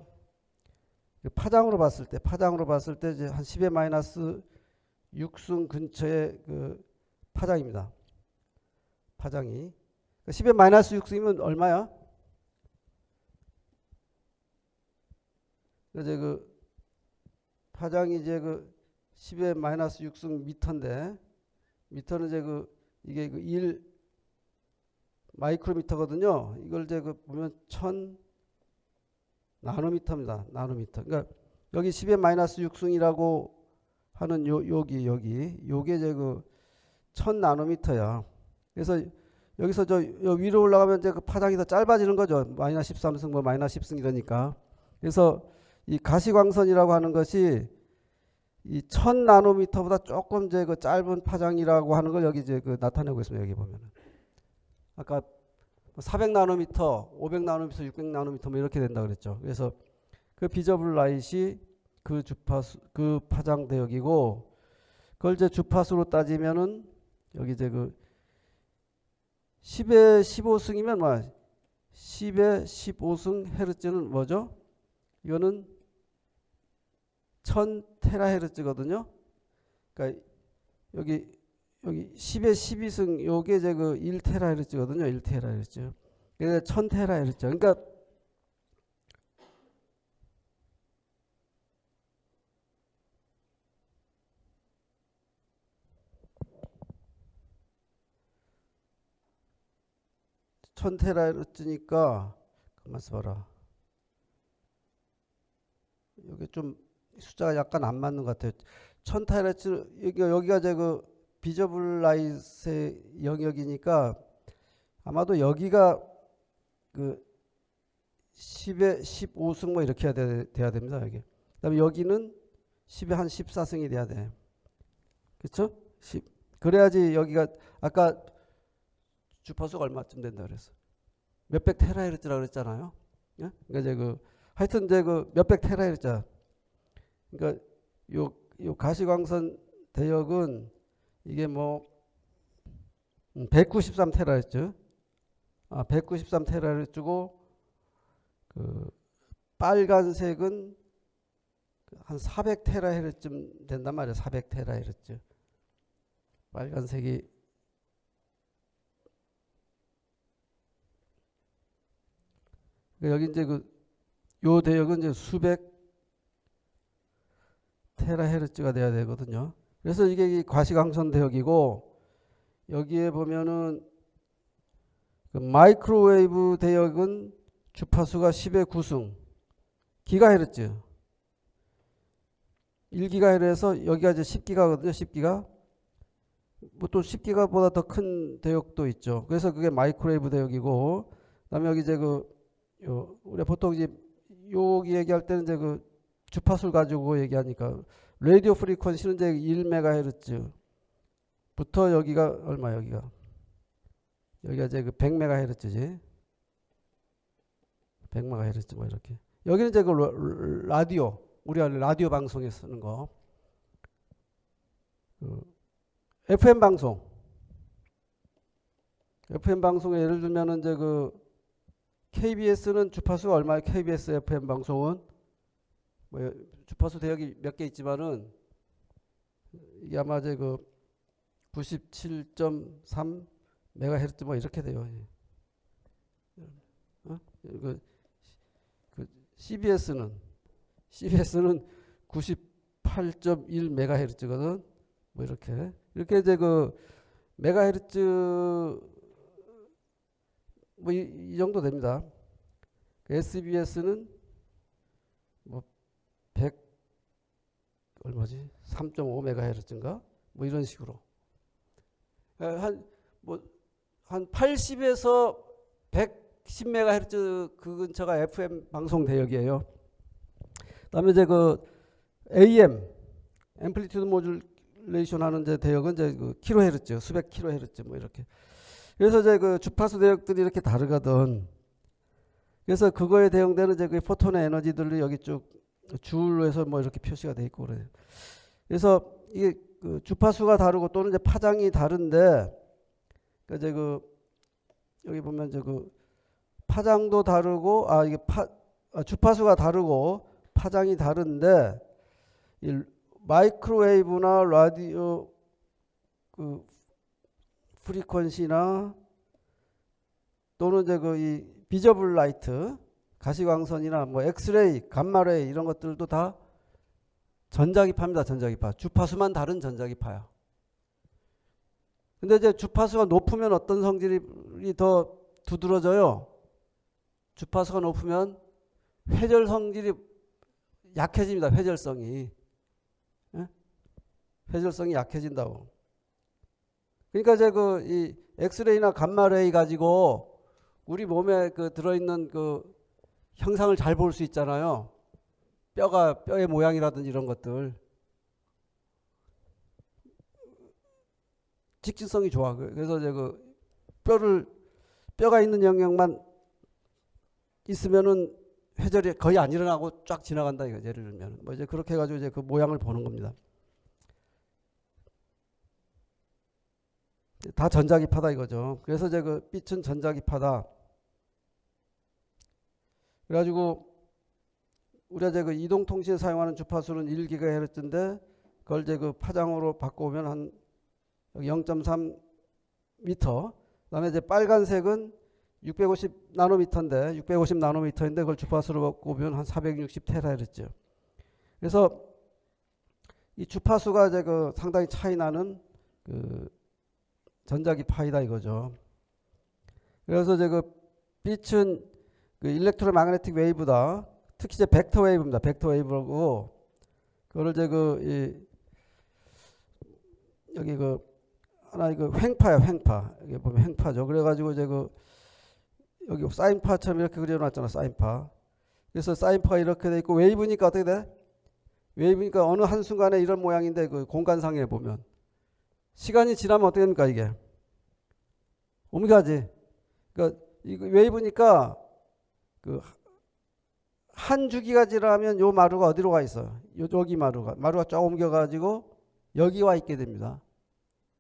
파장으로 봤을 때 이제 한 10의 마이너스 6승 근처에 파장입니다. 파장이 10의 마이너스 6승이면 얼마야? 이제 그 파장이 이제 그 10의 마이너스 6승 미터인데, 미터는 이제 이게 1 마이크로미터거든요. 이걸 이제 보면 1000 나노미터입니다. 나노미터. 그러니까 여기 10의 마이너스 6승이라고 하는 요게 이제 1000 나노미터야. 그래서 여기서 요 위로 올라가면 이제 파장이 더 짧아지는 거죠. 마이너스 13승 뭐 마이너스 10승 이러니까. 그래서 이 가시광선이라고 하는 것이 이 1000 나노미터보다 조금 이제 짧은 파장이라고 하는 걸 여기 이제 나타내고 있습니다. 여기 보면은. 아까 400 나노미터, 500 나노미터, 600 나노미터 뭐 이렇게 된다 그랬죠. 그래서 그 비저블 라이트이 그 주파수, 그 파장 대역이고, 그걸 이제 주파수로 따지면은 여기 이제 10의 15승이면 뭐 10의 15승 헤르츠는 뭐죠? 이거는 1000 테라헤르츠거든요. 그러니까 여기 10의 12승 요게 이제 1 테라헤르츠거든요. 1 테라헤르츠. 그래서 1000 테라헤르츠. 그러니까 천 테라헤르츠니까 가만 있어봐라. 여기 좀 숫자가 약간 안 맞는 것 같아요. 1000 테라헤르츠 여기가 이제 비저블 라이트의 영역이니까 아마도 여기가 10의 15승 뭐 이렇게 돼야 됩니다. 여기. 그다음에 여기는 10의 한 14승이 돼야 돼. 그렇죠? 10. 그래야지 여기가 아까 주파수가 얼마쯤 된다 그랬어. 몇백 테라헤르츠라고 그랬잖아요. 예? 그러니까 이제 하여튼 이제 몇백 테라헤르츠. 그러니까 요 가시광선 대역은 이게 뭐 193 테라헤르츠. 193 테라헤르츠고 빨간색은 한 400 테라헤르츠쯤 된단 말이에요. 400 테라헤르츠. 빨간색이 여기 이제 요 대역은 이제 수백 테라헤르츠가 돼야 되거든요. 그래서 이게 과시광선 대역이고, 여기에 보면은 마이크로웨이브 대역은 주파수가 10의 9승 기가헤르츠 1기가헤르츠에서 여기가 이제 10기가거든요. 10기가. 뭐 또 10기가보다 더 큰 대역도 있죠. 그래서 그게 마이크로웨이브 대역이고, 그다음에 여기 이제 우리가 보통 이제 여기 얘기할 때는 이제 주파수를 가지고 얘기하니까 라디오 프리퀀시는 이제 1메가헤르츠부터 여기가 얼마 여기가 이제 100메가헤르츠지. 100메가헤르츠 뭐 이렇게. 여기는 이제 라디오, 우리가 라디오 방송에 쓰는 거. FM 방송. FM 방송에 예를 들면은 이제 KBS는 주파수가 얼마예요? KBS FM 방송은 뭐 주파수 대역이 몇 개 있지만은 이게 아마 이제 97.3 메가헤르츠 뭐 이렇게 돼요. CBS는 98.1 메가헤르츠거든. 뭐 이렇게 이제 메가헤르츠 뭐 이 정도 됩니다. SBS는 뭐 100 얼마지? 3.5 메가헤르츠인가? 뭐 이런 식으로 한 80에서 110 메가헤르츠 그 근처가 FM 방송 대역이에요. 그다음에 이제 AM 앰플리튜드 모듈레이션 하는 이제 대역은 이제 킬로헤르츠, 수백 킬로헤르츠 뭐 이렇게. 그래서 이제 주파수 대역들이 이렇게 다르거든. 그래서 그거에 대응되는 이제 포톤의 에너지들이 여기 쭉 줄로 해서 뭐 이렇게 표시가 돼 있고 그래요. 그래서 이게 주파수가 다르고 또는 이제 파장이 다른데, 그러니까 이제 여기 보면 이제 파장도 다르고 이게 주파수가 다르고 파장이 다른데, 이 마이크로웨이브나 라디오 프리퀀시나 또는 이제 그 이 비저블 라이트, 가시광선이나 뭐 엑스레이, 감마레이 이런 것들도 다 전자기파입니다. 전자기파. 주파수만 다른 전자기파야. 근데 이제 주파수가 높으면 어떤 성질이 더 두드러져요? 주파수가 높으면 회절 성질이 약해집니다. 회절성이. 예? 회절성이 약해진다고. 그러니까 이제 그 이 엑스레이나 감마레이 가지고 우리 몸에 그 들어있는 그 형상을 잘 볼 수 있잖아요. 뼈의 모양이라든지 이런 것들. 직진성이 좋아. 그래서 이제 그 뼈가 있는 영역만 있으면은 회절이 거의 안 일어나고 쫙 지나간다 이거. 예를 들면 뭐 이제 그렇게 해가지고 이제 그 모양을 보는 겁니다. 다 전자기파다 이거죠. 그래서 이제 그 빛은 전자기파다. 그래가지고 우리가 이제 그 이동통신에 사용하는 주파수는 1GHz인데 그걸 이제 그 파장으로 바꿔오면 한 0.3m. 그다음에 이제 빨간색은 650 나노미터인데 650 나노미터인데 그걸 주파수로 바꿔오면 한 460 테라헤르츠. 그래서 이 주파수가 이제 그 상당히 차이 나는 그 전자기파이다 이거죠. 그래서 이제 그 빛은 그 일렉트로매그네틱 웨이브다. 특히 이제 벡터 웨이브입니다. 벡터 웨이브라고 그거를 이제 그 여기 그 하나 이거 횡파야 횡파. 여기 보면 횡파죠. 그래가지고 이제 그 여기 사인파처럼 이렇게 그려놨잖아 사인파. 그래서 사인파가 이렇게 돼 있고 웨이브니까 어떻게 돼? 웨이브니까 어느 한 순간에 이런 모양인데 그 공간상에 보면 시간이 지나면 어떻게 됩니까 이게? 옮겨가지. 그러니까 이거 웨이브니까 그 한 주기가 지나면 요 마루가 어디로 가 있어? 여기 마루가 쫙 옮겨가지고 여기 와 있게 됩니다.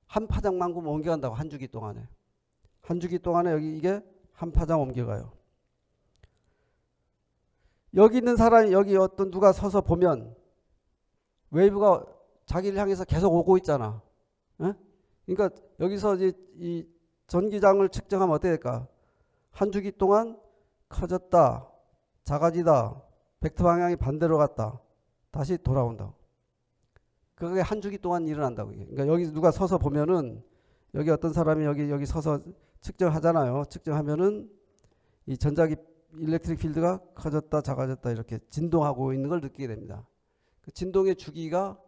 한 파장만큼 옮겨간다고 한 주기 동안에. 한 주기 동안에 여기 이게 한 파장 옮겨가요. 여기 있는 사람이 여기 어떤 누가 서서 보면 웨이브가 자기를 향해서 계속 오고 있잖아. 에? 그러니까 여기서 이 전기장을 측정하면 어떻게 될까? 한 주기 동안 커졌다, 작아지다, 벡터 방향이 반대로 갔다, 다시 돌아온다. 그게 한 주기 동안 일어난다고. 그러니까 여기 누가 서서 보면은 여기 어떤 사람이 여기 서서 측정하잖아요. 측정하면은 이 전자기 일렉트릭 필드가 커졌다, 작아졌다 이렇게 진동하고 있는 걸 느끼게 됩니다. 그 진동의 주기가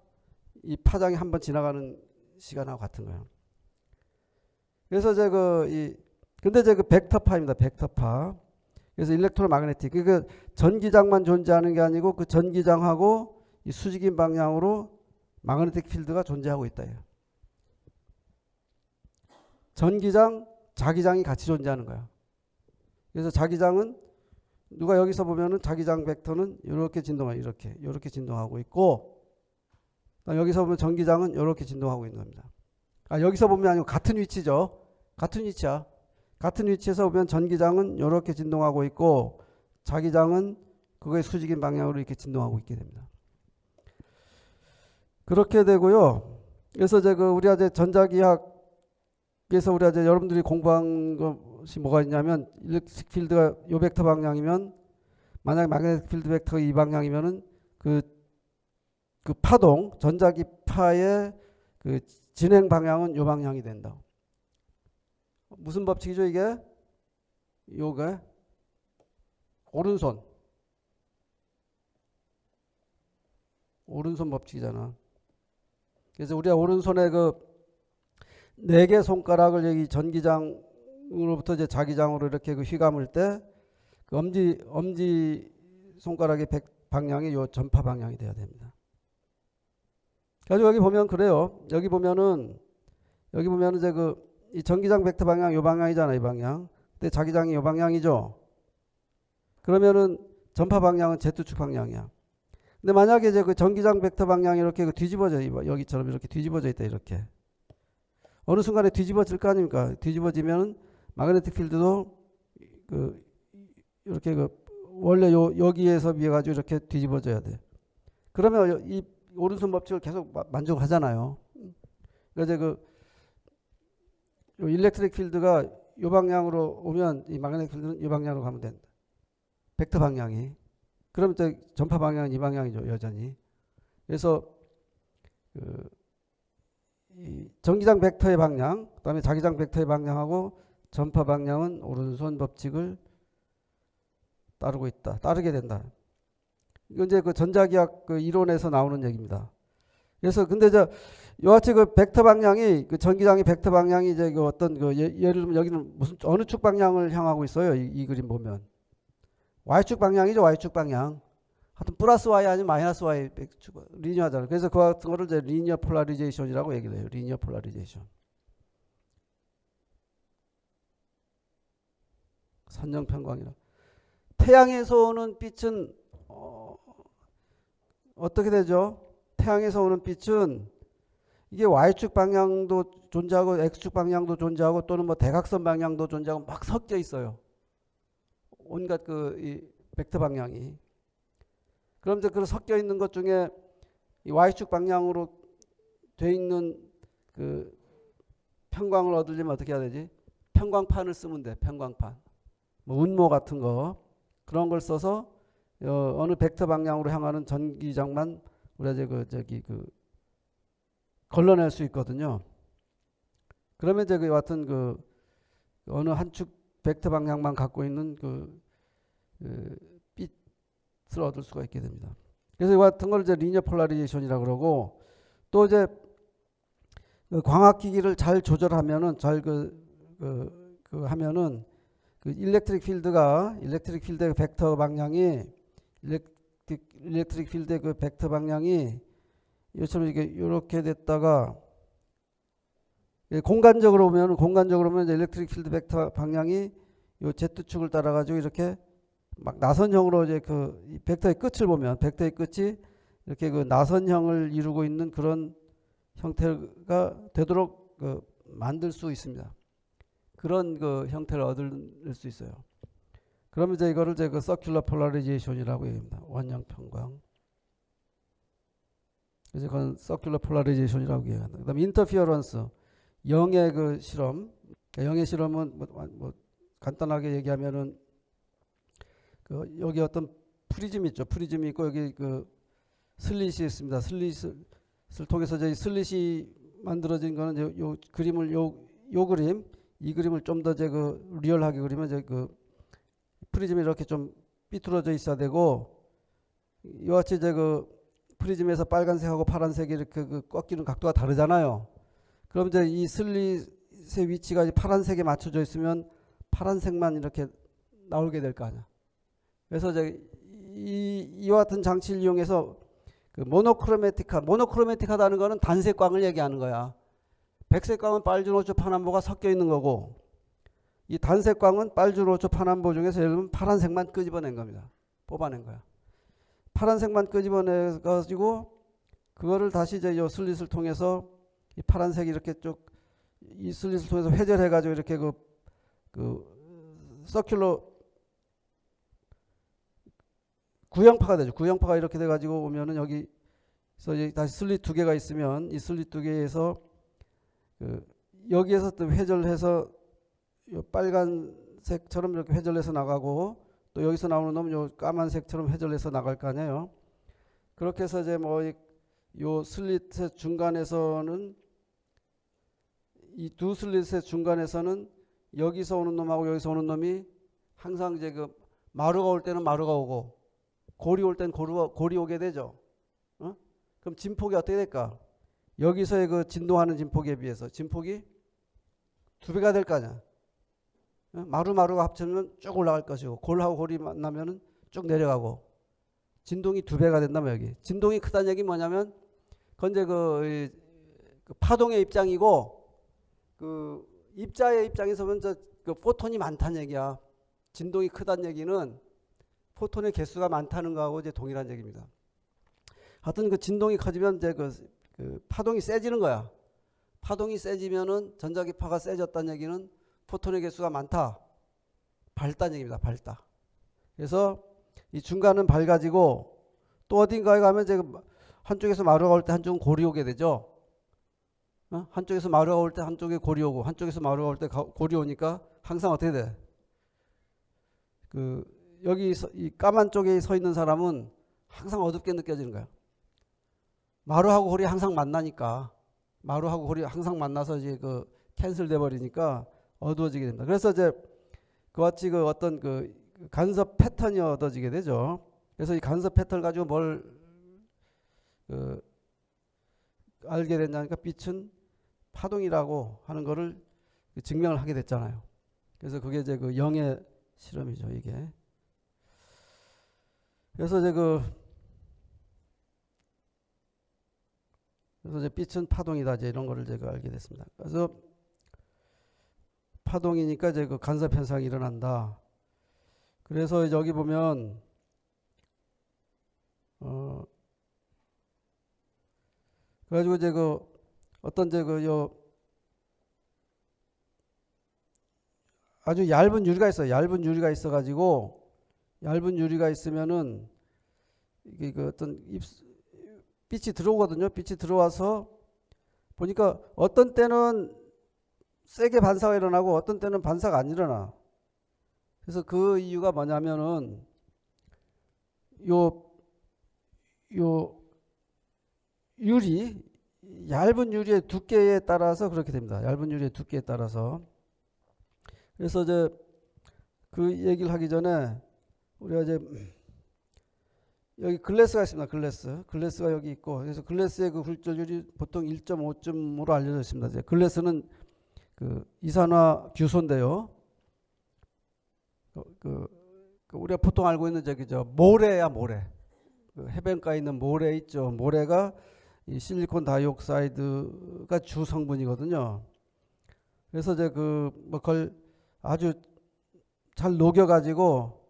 이 파장이 한번 지나가는 시간하고 같은 거예요. 그래서 이제 근데 이제 그 벡터파입니다. 벡터파. 그래서 일렉트로매그네틱. 그러니까 전기장만 존재하는 게 아니고 그 전기장하고 이 수직인 방향으로 매그네틱 필드가 존재하고 있다. 전기장, 자기장이 같이 존재하는 거야. 그래서 자기장은 누가 여기서 보면은 자기장 벡터는 이렇게 진동하고 이렇게 진동하고 있고, 여기서 보면 전기장은 이렇게 진동하고 있는 겁니다. 여기서 보면 아니고 같은 위치죠. 같은 위치야. 같은 위치에서 보면 전기장은 이렇게 진동하고 있고 자기장은 그거의 수직인 방향으로 이렇게 진동하고 있게 됩니다. 그렇게 되고요. 그래서 이제 우리가 이제 전자기학에서 우리가 이제 여러분들이 공부한 것이 뭐가 있냐면 일렉트릭 필드가 요 벡터 방향이면 만약 매그네틱 필드 벡터가 이 방향이면은 그 파동 전자기파의 그 진행 방향은 요 방향이 된다. 무슨 법칙이죠 이게? 요게 오른손 법칙이잖아. 그래서 우리가 오른손에 그 4개 손가락을 여기 전기장으로부터 이제 자기장으로 이렇게 그 휘감을 때 그 엄지 손가락의 방향이 요 전파 방향이 돼야 됩니다. 그래서 여기 보면 그래요. 여기 보면은 이제 이 전기장 벡터 방향 요 방향이잖아, 이 방향. 근데 자기장이 요 방향이죠. 그러면은 전파 방향은 Z축 방향이야. 근데 만약에 이제 그 전기장 벡터 방향이 이렇게 뒤집어져, 여기처럼 이렇게 뒤집어져 있다, 이렇게. 어느 순간에 뒤집어질 거 아닙니까? 뒤집어지면 매그네틱 필드도 이렇게 원래 여기에서 비해 가지고 이렇게 뒤집어져야 돼. 그러면 이 오른손 법칙을 계속 만족하잖아요. 그래서 요 일렉트릭 필드가 요 방향으로 오면 이 마그네틱 필드는 이 방향으로 가면 된다. 벡터 방향이. 그럼 이제 전파 방향은 이 방향이죠, 여전히. 그래서 이 전기장 벡터의 방향, 그다음에 자기장 벡터의 방향하고 전파 방향은 오른손 법칙을 따르고 있다. 따르게 된다. 이건 이제 그 전자기학 그 이론에서 나오는 얘기입니다. 그래서 근데 요같이 그 벡터 방향이 그 전기장의 벡터 방향이 이제 그 어떤 그 예를 들면 여기는 무슨 어느 축 방향을 향하고 있어요. 이 그림 보면 y축 방향이죠. y축 방향. 하여튼 플러스 y 아니면 마이너스 y 리니어하잖아요. 그래서 그 같은 거를 이제 리니어 폴라리제이션이라고 얘기를 해요. 리니어 폴라리제이션. 선형 편광이라. 태양에서 오는 빛은 어떻게 되죠? 태양에서 오는 빛은 이게 y축 방향도 존재하고 x축 방향도 존재하고 또는 뭐 대각선 방향도 존재하고 막 섞여 있어요. 온갖 이 벡터 방향이. 그럼 이제 그 섞여 있는 것 중에 이 y축 방향으로 돼 있는 그 편광을 얻으려면 어떻게 해야 되지? 편광판을 쓰면 돼. 편광판. 뭐 운모 같은 거 그런 걸 써서 어느 벡터 방향으로 향하는 전기장만 우리가 이제 걸러낼 수 있거든요. 그러면 이제 그 같은 그 어느 한 축 벡터 방향만 갖고 있는 그 빛을 얻을 수가 있게 됩니다. 그래서 이 같은 걸 이제 리니어 폴라리제이션이라고 그러고 또 이제 그 광학기기를 잘 조절하면은 잘 하면은 그 일렉트릭 필드의 벡터 방향이 일렉트릭 필드의 그 벡터 방향이 이처럼 이렇게 됐다가 공간적으로 보면 이제 일렉트릭 필드 벡터 방향이 요 Z축을 따라 가지고 이렇게 막 나선형으로 이제 이 벡터의 끝을 보면 벡터의 끝이 이렇게 그 나선형을 이루고 있는 그런 형태가 되도록 만들 수 있습니다. 그런 그 형태를 얻을 수 있어요. 그러면 이제 이거를 그 서큘러 폴라리제이션이라고 얘기합니다. 원형 편광. 그래서 그건 서큘러 폴라리제이션이라고 얘기합니다. 그다음에 인터피어런스. 영의 그 실험. 영의 실험은 뭐 간단하게 얘기하면은 여기 어떤 프리즘 있죠. 프리즘이 있고 여기 그 슬릿이 있습니다. 슬릿을 통해서 저희 슬릿이 만들어진 거는 요 그림을 이 그림을 좀 더 리얼하게 그리면 이제 그 프리즘이 이렇게 좀 삐뚤어져 있어야 되고 이와 같이 이제 그 프리즘에서 빨간색하고 파란색이 이렇게 꺾이는 각도가 다르잖아요. 그럼 이제 이 슬릿의 위치가 파란색에 맞춰져 있으면 파란색만 이렇게 나오게 될 거 아니야. 그래서 이제 이와 같은 장치를 이용해서 그 모노크로매틱하다는 거는 단색광을 얘기하는 거야. 백색광은 빨주노초 파남보가 섞여 있는 거고 이 단색광은 빨주노초 파남보 중에서 예를 들면 파란색만 끄집어낸 겁니다. 뽑아낸 거야. 파란색만 끄집어내 가지고 그거를 다시 이제 이 슬릿을 통해서 이 파란색이 이렇게 쭉 이 슬릿을 통해서 회절해 가지고 이렇게 서큘러 구형파가 되죠. 구형파가 이렇게 돼 가지고 오면은 여기서 다시 슬릿 두 개가 있으면 이 슬릿 두 개에서 여기에서 또 회절해서 요 빨간색처럼 이렇게 회절해서 나가고 또 여기서 나오는 놈은 요 까만색처럼 회절해서 나갈 거 아니에요. 그렇게 해서 이제 뭐 요 슬릿의 중간에서는 이 두 슬릿의 중간에서는 여기서 오는 놈하고 여기서 오는 놈이 항상 이제 마루가 올 때는 마루가 오고 골이 올 때는 골이 오게 되죠. 그럼 진폭이 어떻게 될까? 여기서의 진동하는 진폭에 비해서 진폭이 2배가 될 거 아니야. 마루가 합치면 쭉 올라갈 것이고 골하고 골이 만나면은 쭉 내려가고 진동이 2배가 된다면 여기 진동이 크다는 얘기 뭐냐면 그건 이제 그 파동의 입장이고 그 입자의 입장에서 먼저 그 포톤이 많다는 얘기야. 진동이 크다는 얘기는 포톤의 개수가 많다는 거하고 이제 동일한 얘기입니다. 하여튼 그 진동이 커지면 이제 그 파동이 세지는 거야. 파동이 세지면은 전자기파가 세졌다는 얘기는 포톤의 개수가 많다. 밝다는 얘기입니다. 밝다. 그래서 이 중간은 밝아지고 또 어딘가에 가면 이제 한쪽에서 마루가 올 때 한쪽은 골이 오게 되죠. 한쪽에서 마루가 올 때 한쪽에 골이 오고 한쪽에서 마루가 올 때 골이 오니까 항상 어떻게 돼? 여기 이 까만 쪽에 서 있는 사람은 항상 어둡게 느껴지는 거야. 마루하고 골이 항상 만나니까 마루하고 골이 항상 만나서 이제 캔슬 돼 버리니까 어두워지게 됩니다. 그래서 이제 그같이 어떤 간섭 패턴이 얻어지게 되죠. 그래서 이 간섭 패턴을 가지고 뭘 알게 됐냐니까 빛은 파동이라고 하는 거를 증명을 하게 됐잖아요. 그래서 그게 이제 영의 실험이죠, 이게. 그래서 이제 빛은 파동이다, 이제 이런 거를 제가 알게 됐습니다. 그래서 파동이니까 이제 간섭 현상이 일어난다. 그래서 여기 보면 그래가지고 이제 어떤 아주 얇은 유리가 있어요. 얇은 유리가 있어가지고 얇은 유리가 있으면은 이게 어떤 빛이 들어오거든요. 빛이 들어와서 보니까 어떤 때는 세게 반사가 일어나고 어떤 때는 반사가 안 일어나. 그래서 그 이유가 뭐냐면은 요 유리, 얇은 유리의 두께에 따라서 그렇게 됩니다. 얇은 유리의 두께에 따라서. 그래서 이제 그 얘기를 하기 전에 우리가 이제 여기 글래스가 있습니다. 글래스가 여기 있고, 그래서 글래스의 굴절률이 보통 1.5쯤으로 알려져 있습니다. 이제 글래스는 이산화 규소인데요. 우리가 보통 알고 있는 모래야, 모래. 해변가에 있는 모래 있죠. 모래가 이 실리콘 다이옥사이드가 주 성분이거든요. 그래서 이제 그걸 아주 잘 녹여가지고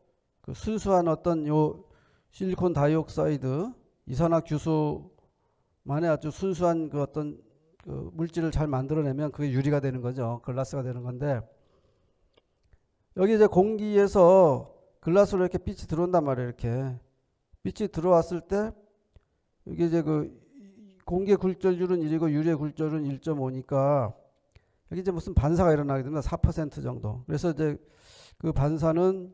순수한 어떤 요 실리콘 다이옥사이드 이산화 규소만의 아주 순수한 어떤 물질을 잘 만들어내면 그게 유리가 되는 거죠. 글라스가 되는 건데, 여기 이제 공기에서 글라스로 이렇게 빛이 들어온단 말이에요. 이렇게 빛이 들어왔을 때 이게 이제 공기의 굴절률은 1이고 유리의 굴절은 1.5니까 여기 이제 무슨 반사가 일어나게 됩니다. 4% 정도. 그래서 이제 그 반사는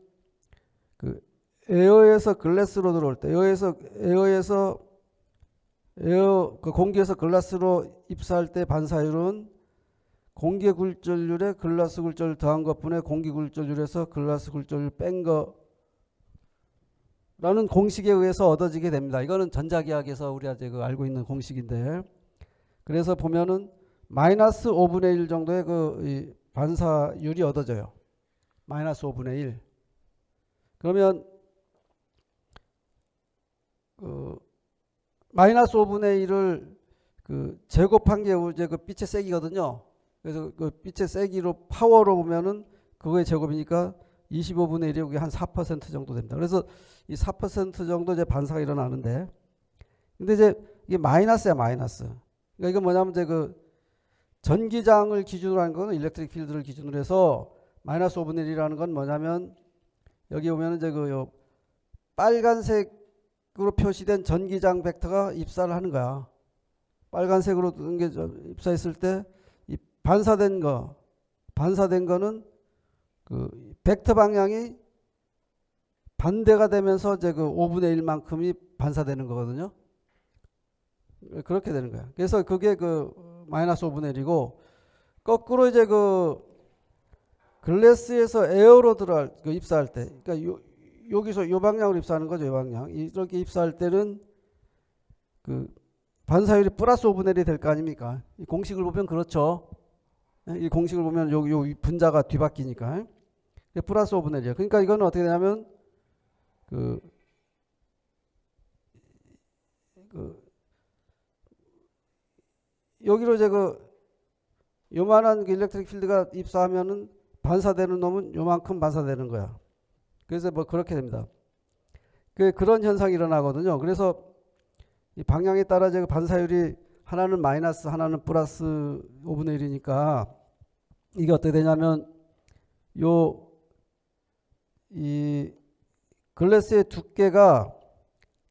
에어에서 글라스로 들어올 때, 공기에서 글라스로 입사할 때 반사율은 공기의 굴절률에 글라스 굴절을 더한 것분에 공기 굴절률에서 글라스 굴절을 뺀 거라는 공식에 의해서 얻어지게 됩니다. 이거는 전자기학에서 우리가 이제 알고 있는 공식인데, 그래서 보면은 마이너스 5분의 1 정도의 이 반사율이 얻어져요. 마이너스 5분의 1. 그러면 마이너스 5분의 1을 제곱한 게 이제 빛의 세기거든요. 그래서 빛의 세기로 파워로 보면은 그거의 제곱이니까 25분의 1이 그게 한 4% 정도 됩니다. 그래서 이 4% 정도 이제 반사가 일어나는데, 근데 이제 이게 마이너스야, 마이너스. 그러니까 이건 뭐냐면 이제 전기장을 기준으로 하는 거는 일렉트릭 필드를 기준으로 해서 마이너스 5분의 1이라는 건 뭐냐면, 여기 보면 이제 요 빨간색으로 표시된 전기장 벡터가 입사를 하는 거야. 빨간색으로 입사했을 때 이 반사된 거는 벡터 방향이 반대가 되면서 이제 5분의 1만큼이 반사되는 거거든요. 그렇게 되는 거야. 그래서 그게 마이너스 5분의 1이고, 거꾸로 이제 글래스에서 에어로 입사할 때, 그러니까 여기서 요 방향으로 입사하는 거죠. 요 방향. 이렇게 입사할 때는 반사율이 플러스 5분의 1이 될 거 아닙니까? 이 공식을 보면 그렇죠. 이 공식을 보면 요 분자가 뒤바뀌니까. 플러스 5분의 1이에요. 그러니까 이거는 어떻게 되냐면 여기로 이제 요만한 일렉트릭 필드가 입사하면은 반사되는 놈은 요만큼 반사되는 거야. 그래서 뭐 그렇게 됩니다. 그런 현상이 일어나거든요. 그래서 이 방향에 따라 이제 반사율이 하나는 마이너스, 하나는 플러스 5분의 1이니까 이게 어떻게 되냐면 이 글래스의 두께가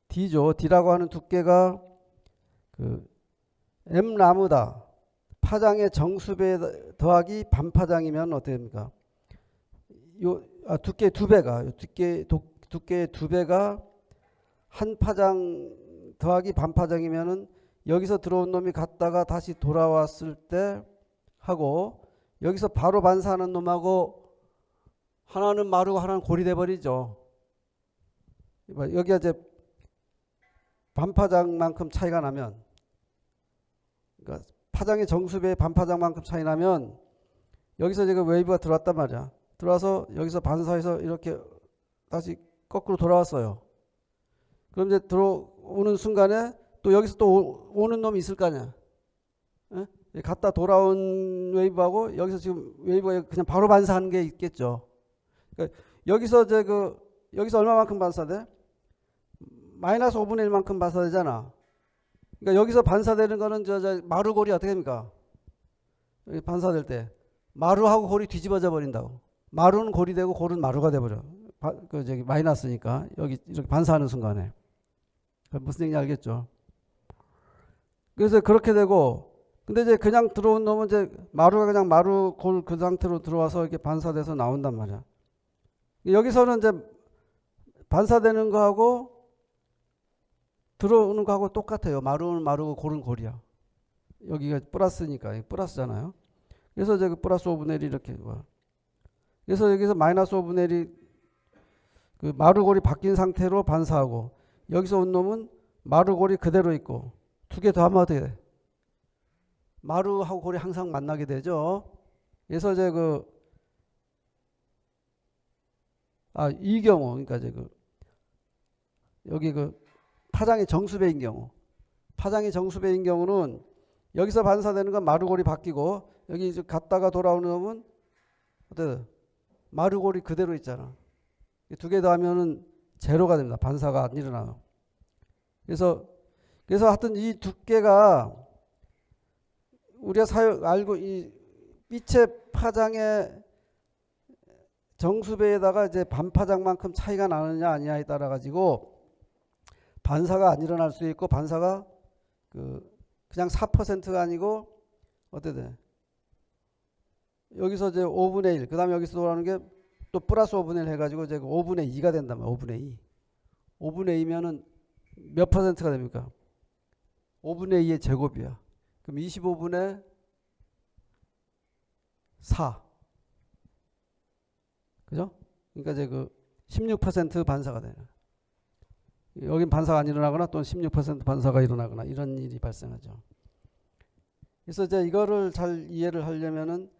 D죠. D라고 하는 두께가 M 라무다 파장의 정수배 더하기 반파장이면 어떻게 됩니까? 두께 두 배가 두께 두 배가 한 파장 더하기 반파장이면은 여기서 들어온 놈이 갔다가 다시 돌아왔을 때 하고 여기서 바로 반사하는 놈하고 하나는 마르고 하나는 골이 돼 버리죠. 여기가 이제 반파장만큼 차이가 나면, 그러니까 파장의 정수배의 반파장만큼 차이 나면 여기서 지금 웨이브가 들어왔단 말이야. 들어와서 여기서 반사해서 이렇게 다시 거꾸로 돌아왔어요. 그럼 이제 들어오는 순간에 또 여기서 또 오는 놈이 있을 거 아니야. 에? 갔다 돌아온 웨이브하고 여기서 지금 웨이브가 그냥 바로 반사하는 게 있겠죠. 그러니까 여기서 여기서 얼마만큼 반사돼? 마이너스 5분의 1만큼 반사되잖아. 그러니까 여기서 반사되는 거는 마루골이 어떻게 됩니까? 반사될 때 마루하고 골이 뒤집어져 버린다고. 마루는 골이 되고 골은 마루가 돼 버려. 마이너스니까 여기 이렇게 반사하는 순간에. 무슨 얘기인지 알겠죠? 그래서 그렇게 되고, 근데 이제 그냥 들어온 놈은 이제 마루가 그냥 마루 골 그 상태로 들어와서 이렇게 반사돼서 나온단 말이야. 여기서는 이제 반사되는 거하고 들어오는 거하고 똑같아요. 마루는 마루고 골은 골이야. 여기가 플러스니까 플러스잖아요. 그래서 이제 플러스 5분의 1이 이렇게 와. 그래서 여기서 마이너스 5분의 1이 그 마루골이 바뀐 상태로 반사하고, 여기서 온 놈은 마루골이 그대로 있고, 두 개 더 하면 어떻게 돼? 마루하고 골이 항상 만나게 되죠. 그래서 이제 이 경우, 그러니까 이제 여기 파장의 정수배인 경우, 파장의 정수배인 경우는 여기서 반사되는 건 마루골이 바뀌고, 여기 이제 갔다가 돌아오는 놈은 어때? 마루골이 그대로 있잖아. 두 개 더하면은 제로가 됩니다. 반사가 안 일어나요. 그래서 하여튼 이 두께가 우리가 알고 이 빛의 파장의 정수배에다가 이제 반파장만큼 차이가 나느냐 아니냐에 따라 가지고 반사가 안 일어날 수 있고, 반사가 그냥 4%가 아니고 어떻게 돼? 여기서 이제 5분의 1, 그 다음에 여기서 돌아오는 게 또 플러스 5분의 1 해가지고 이제 5분의 2가 된단 말이야. 5분의 2. 5분의 2면은 몇 퍼센트가 됩니까? 5분의 2의 제곱이야. 그럼 25분의 4. 그죠? 그러니까 이제 16% 반사가 돼요. 여긴 반사가 안 일어나거나 또는 16% 반사가 일어나거나 이런 일이 발생하죠. 그래서 이제 이거를 잘 이해를 하려면은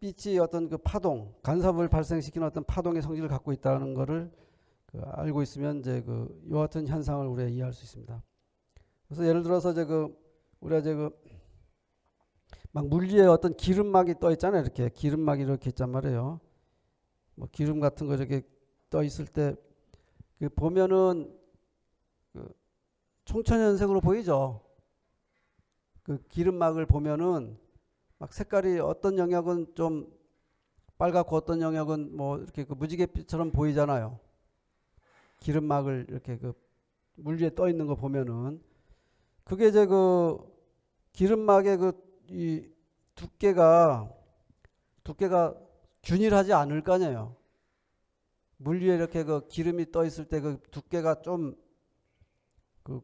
빛이 어떤 파동, 간섭을 발생시키는 어떤 파동의 성질을 갖고 있다는 거를 알고 있으면 이제 요 같은 현상을 우리가 이해할 수 있습니다. 그래서 예를 들어서 이제 우리가 이제 막 물리에 어떤 기름막이 떠 있잖아요. 이렇게 기름막이 이렇게 있단 말이에요. 뭐 기름 같은 거 이렇게 떠 있을 때 보면은 총천연색으로 보이죠. 기름막을 보면은 막 색깔이 어떤 영역은 좀 빨갛고 어떤 영역은 뭐 이렇게 무지갯빛처럼 보이잖아요. 기름막을 이렇게 물 위에 떠 있는 거 보면은 그게 이제 기름막의 이 두께가 균일하지 않을 거 아니에요. 물 위에 이렇게 기름이 떠 있을 때 두께가 좀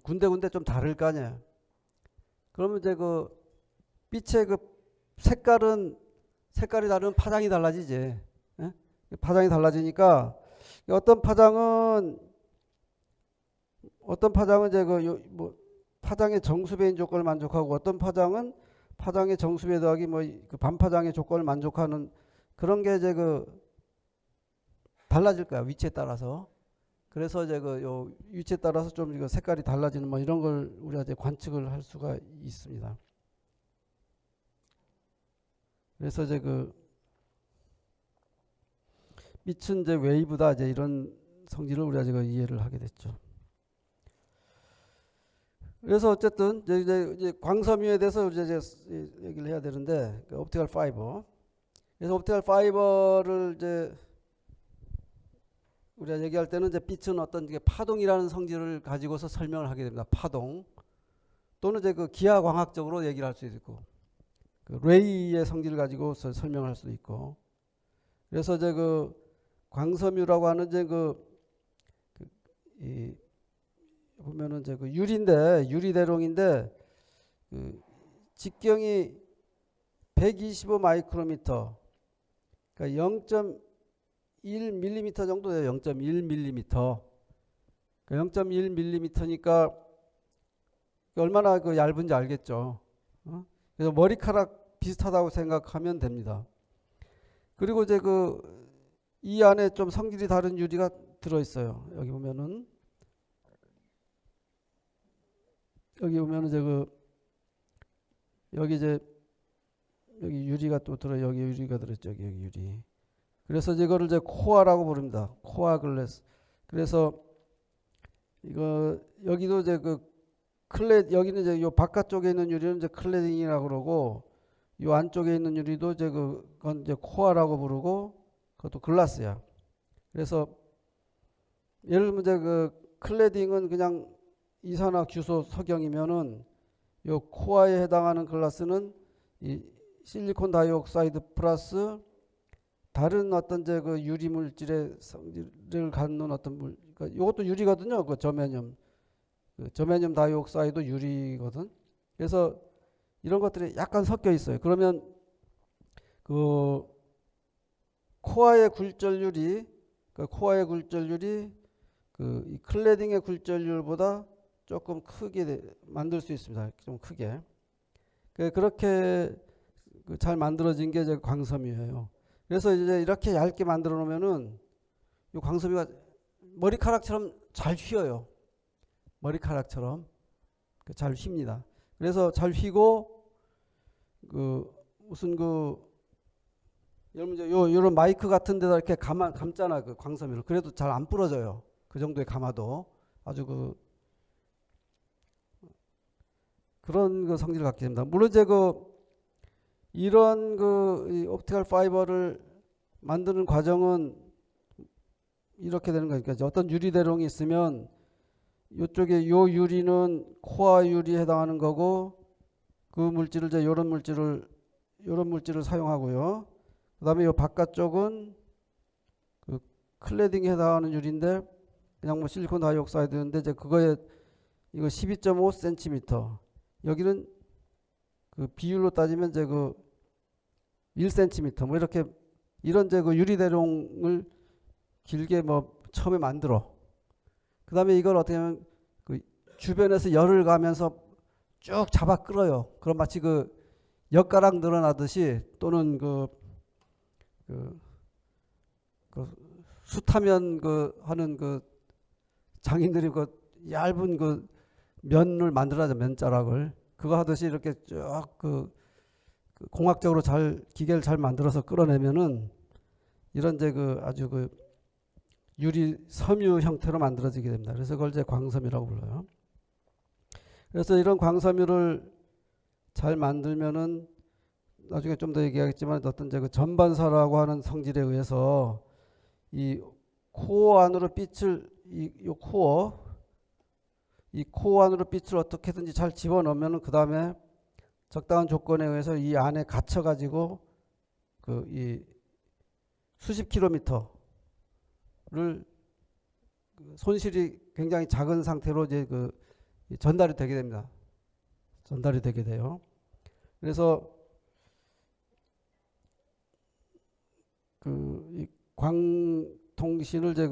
군데군데 좀 다를 거 아니에요. 그러면 이제 빛의 색깔이 다르면 파장이 달라지지. 예? 파장이 달라지니까 어떤 파장은 이제 파장의 정수배인 조건을 만족하고, 어떤 파장은 파장의 정수배 더하기 반파장의 조건을 만족하는 그런 게 이제 달라질 거야. 위치에 따라서. 그래서 이제 요 위치에 따라서 좀 색깔이 달라지는 이런 걸 우리가 이제 관측을 할 수가 있습니다. 그래서 이제 빛은 이제 웨이브다, 이제 이런 성질을 우리가 지금 이해를 하게 됐죠. 그래서 어쨌든 이제 광섬유에 대해서 우리가 이제 얘기를 해야 되는데, 옵티컬 파이버. 그래서 옵티컬 파이버를 이제 우리가 얘기할 때는 이제 빛은 어떤 파동이라는 성질을 가지고서 설명을 하게 됩니다. 파동. 또는 이제 그 기하광학적으로 얘기를 할 수 있고, 그 레이의 성질을 가지고 설명할 수도 있고. 그래서 이제 그 광섬유라고 하는 이제 이 보면은 이제 그 유리인데, 유리대롱인데 그 직경이 125 마이크로미터, 그러니까 0.1mm 정도 돼요. 0.1mm. 0.1mm니까 얼마나 그 얇은지 알겠죠. 그래서 머리카락 비슷하다고 생각하면 됩니다. 그리고 이제 이 안에 좀 성질이 다른 유리가 들어있어요. 여기 보면은 이제 여기 이제 여기 유리가 또 여기 유리가 들어있죠. 여기 유리. 그래서 이거를 이제 코아라고 부릅니다. 코아 글래스. 그래서 이거 여기도 이제 여기는 이제 요 바깥쪽에 있는 유리는 이제 클레딩이라고 그러고, 요 안쪽에 있는 유리도 이제 그건 이제 코아라고 부르고, 그것도 글라스야. 그래서 예를 들면 이제 클레딩은 그냥 이산화규소 석영이면은 요 코아에 해당하는 글라스는 이 실리콘 다이옥사이드 플러스 다른 어떤 이제 유리 물질의 성질을 갖는 어떤 그러니까 이것도 유리거든요. 저메늄 다이옥사이드 유리거든. 그래서 이런 것들이 약간 섞여 있어요. 그러면 코아의 굴절률이 이 클레딩의 굴절률보다 조금 크게 만들 수 있습니다. 좀 크게. 그렇게 잘 만들어진 게 이제 광섬유예요. 그래서 이제 이렇게 얇게 만들어 놓으면은 이 광섬유가 머리카락처럼 잘 휘어요. 머리카락처럼 잘 휩니다. 그래서 잘 휘고 무슨 여러분 이제 요런 마이크 같은 데다 이렇게 감잖아, 그 광섬유를. 그래도 잘 안 부러져요. 그 정도의 감아도 아주 그런 성질을 갖게 됩니다. 물론 이제 이런 이 옵티컬 파이버를 만드는 과정은 이렇게 되는 거니까, 어떤 유리대롱이 있으면 이쪽에 요 유리는 코아 유리에 해당하는 거고, 그 물질을 이제 요런 물질을 사용하고요. 그다음에 요 바깥쪽은 그 클레딩에 해당하는 유리인데 그냥 뭐 실리콘 다이옥사이드인데 이제 그거에 이거 12.5cm, 여기는 그 비율로 따지면 이제 1cm 뭐 이렇게, 이런 이제 유리대롱을 길게 뭐 처음에 만들어. 그 다음에 이걸 어떻게 하면 주변에서 열을 가면서 쭉 잡아 끌어요. 그럼 마치 엿가락 늘어나듯이, 또는 숯하면 하는 장인들이 얇은 면을 만들어야죠. 면자락을. 그거 하듯이 이렇게 쭉 공학적으로 기계를 잘 만들어서 끌어내면은 이런 이제 아주 유리 섬유 형태로 만들어지게 됩니다. 그래서 그걸 이제 광섬유라고 불러요. 그래서 이런 광섬유를 잘 만들면은 나중에 좀 더 얘기하겠지만 어떤 이제 전반사라고 하는 성질에 의해서 이 코어 안으로 빛을 이 코어 안으로 빛을 어떻게든지 잘 집어넣으면은 그 다음에 적당한 조건에 의해서 이 안에 갇혀가지고 이 수십 킬로미터를 손실이 굉장히 작은 상태로 이제 전달이 되게 됩니다. 전달이 되게 돼요. 그래서 이 광통신을 이제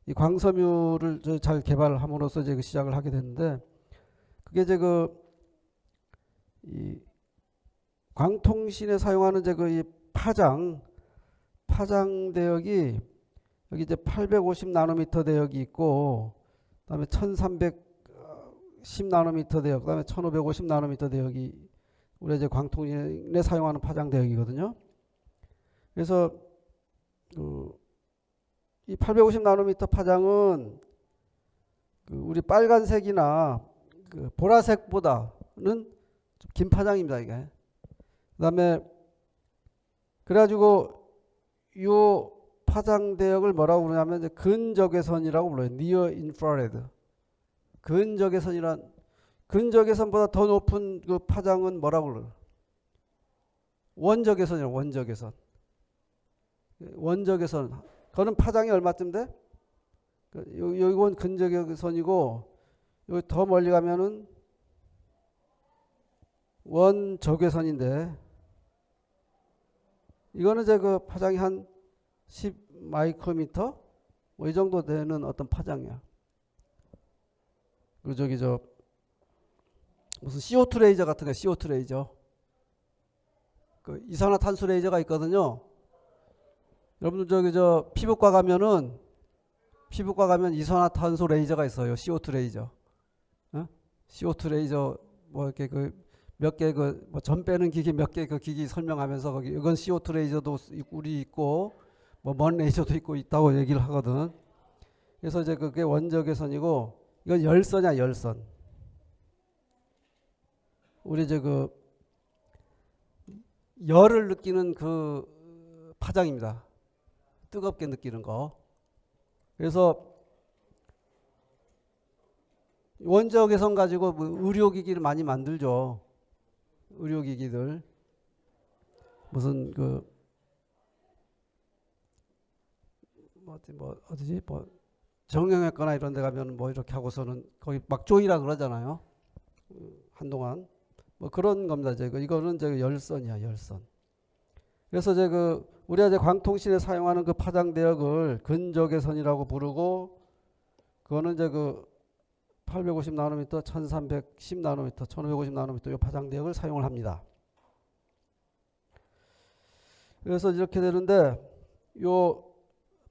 이 광섬유를 잘 개발함으로써 이제 시작을 하게 됐는데, 그게 이제 이 광통신에 사용하는 이제 이 파장 대역이 여기 이제 850 나노미터 대역이 있고, 그다음에 1310 나노미터 대역, 그다음에 1550 나노미터 대역이 우리 이제 광통신에 사용하는 파장 대역이거든요. 그래서 이 850 나노미터 파장은 우리 빨간색이나 보라색보다는 좀 긴 파장입니다, 이게. 그다음에 그래가지고 요 파장 대역을 뭐라고 부르냐면 이제 근적외선이라고 불러요. Near Infrared. 근적외선이란 근적외선보다 더 높은 그 파장은 뭐라고 그래요? 원적외선이에요. 원적외선. 원적외선. 그거는 파장이 얼마쯤 돼? 이건 근적외선이고 여기 더 멀리 가면은 원적외선인데 이거는 이제 그 파장이 한 10 마이크로미터 뭐 이 정도 되는 어떤 파장이야. 그 저기 저 무슨 CO2 레이저 같은 거, CO2 레이저. 그 이산화탄소 레이저가 있거든요. 여러분들 저기 저 피부과 가면 이산화탄소 레이저가 있어요. CO2 레이저. 어? CO2 레이저 뭐 이렇게 그 몇 개 그 뭐 전 빼는 기기 몇 개 그 기기 설명하면서 거기 이건 CO2 레이저도 우리 있고 뭐 먼 레이저도 있다고 얘기를 하거든. 그래서 이제 그게 원적외선이고 이건 열선이야, 열선. 우리 이제 그 열을 느끼는 그 파장입니다. 뜨겁게 느끼는 거. 그래서 원적외선 가지고 뭐 의료기기를 많이 만들죠. 의료기기들. 무슨 그 어디지? 뭐 정형외과나 이런 데 가면 뭐 이렇게 하고서는 거기 막 조이라 그러잖아요. 한동안. 뭐 그런 겁니다. 이거는 이제 열선이야, 열선. 그래서 이제 그 우리가 이제 광통신에 사용하는 그 파장 대역을 근적외선이라고 부르고 그거는 이제 그 850 나노미터, 1310 나노미터, 1550 나노미터 이 파장 대역을 사용을 합니다. 그래서 이렇게 되는데 요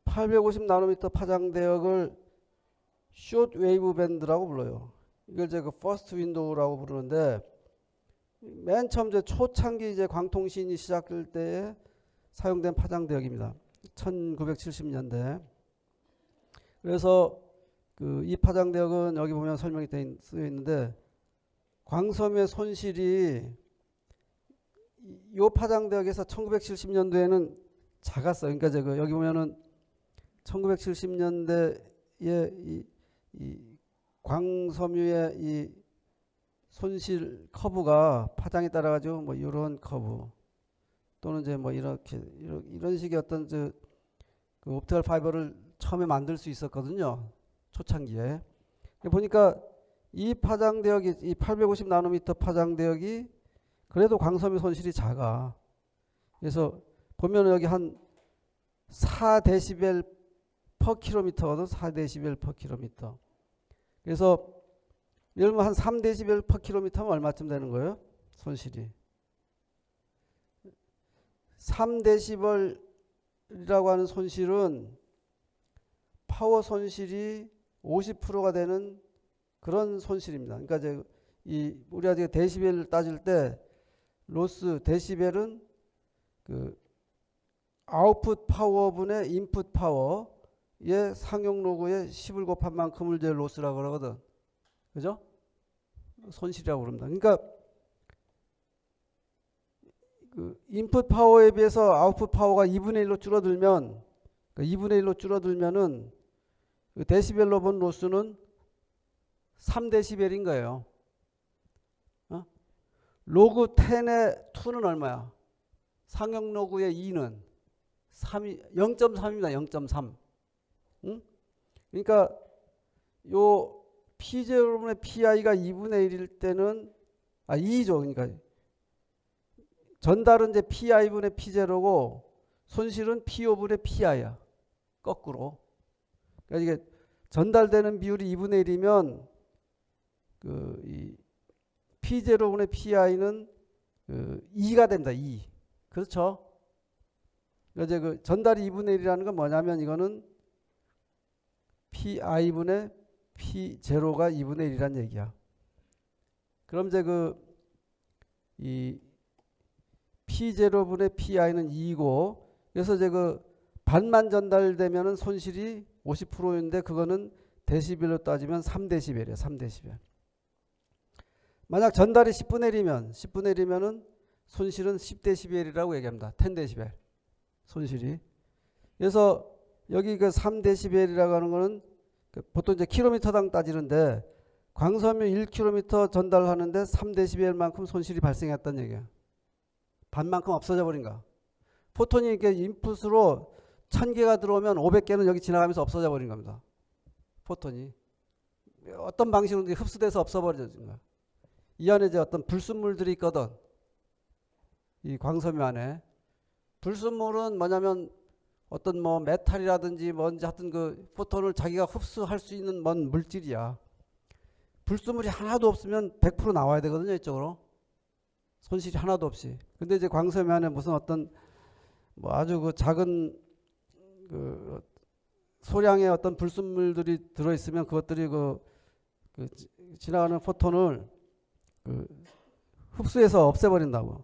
850 나노미터 파장 대역을 숏 웨이브 밴드라고 불러요. 이걸 이제 그 퍼스트 윈도우라고 부르는데 맨 처음 이제 초창기 이제 광통신이 시작될 때에 사용된 파장 대역입니다. 1970년대. 그래서 그 이 파장 대역은 여기 보면 설명이 쓰여 있는데 광섬유의 손실이 이 파장 대역에서 1970년도에는 작았어요. 그러니까 이제 그 여기 보면은 1970년대에 이 광섬유의 이 손실 커브가 파장에 따라 가지고 뭐 이런 커브 또는 이제 뭐 이렇게 이런 식의 어떤 그 옵티컬 파이버를 처음에 만들 수 있었거든요. 초창기에. 보니까 이 파장 대역이 이 850 나노미터 파장 대역이 그래도 광섬유 손실이 작아. 그래서 보면 여기 한 4데시벨 퍼 킬로미터거든. 4데시벨 퍼 킬로미터. 그래서 예를 들면 한 3데시벨 퍼 킬로미터면 얼마쯤 되는 거예요? 손실이. 3데시벨이라고 하는 손실은 파워 손실이 50%가 되는 그런 손실입니다. 그러니까 이제 우리가 지금 데시벨을 따질 때 로스 데시벨은 그 아웃풋 파워분의 인풋 파워의 상용 로그에 10을 곱한 만큼을 이제 로스라고 그러거든. 그죠? 손실이라고 그럽니다. 그러니까 그 인풋 파워에 비해서 아웃풋 파워가 2분의 1로 줄어들면 그러니까 2분의 1로 줄어들면은 그 데시벨로 본 로스는 3데시벨인 거예요. 로그 10의 2는 얼마야? 상용 로그의 2는 0.3입니다. 0.3. 응? 그러니까 요 P0분의 PI가 2분의 1일 때는 2죠. 그러니까 전달은 이제 PI분의 P0고 손실은 P5분의 PI야. 거꾸로. 그러니까 이게 전달되는 비율이 2분의 1이면 이 P0분의 PI는 2가 됩니다. 2. 그렇죠? 그러니까 이제 그 전달이 2분의 1이라는 건 뭐냐면 이거는 PI분의 P0가 2분의 1이란 얘기야. 그럼 이제 이 P0분의 PI는 2고 그래서 이제 그 반만 전달되면은 손실이 50%인데 그거는 데시벨로 따지면 3데시벨이에요. 3데시벨. 만약 전달이 10분의 1이면은 손실은 10데시벨이라고 얘기합니다. 10데시벨. 손실이. 그래서 여기 그 3데시벨이라고 하는 거는 보통 이제 킬로미터당 따지는데 광섬유 1km 전달하는데 3dB만큼 손실이 발생했다는 얘기야. 반만큼 없어져 버린 거야. 포톤이 이렇게 인풋으로 1000개가 들어오면 500개는 여기 지나가면서 없어져 버린 겁니다. 포톤이. 어떤 방식으로 흡수돼서 없어버려진 거야. 이 안에 이제 어떤 불순물들이 있거든. 이 광섬유 안에. 불순물은 뭐냐면 어떤 뭐 메탈이라든지 뭔지 하여튼 그 포톤을 자기가 흡수할 수 있는 뭔 물질이야. 불순물이 하나도 없으면 100% 나와야 되거든요, 이쪽으로. 손실이 하나도 없이. 근데 이제 광섬유 안에 무슨 어떤 뭐 아주 그 작은 그 소량의 어떤 불순물들이 들어있으면 그것들이 그 지나가는 포톤을 흡수해서 없애버린다고.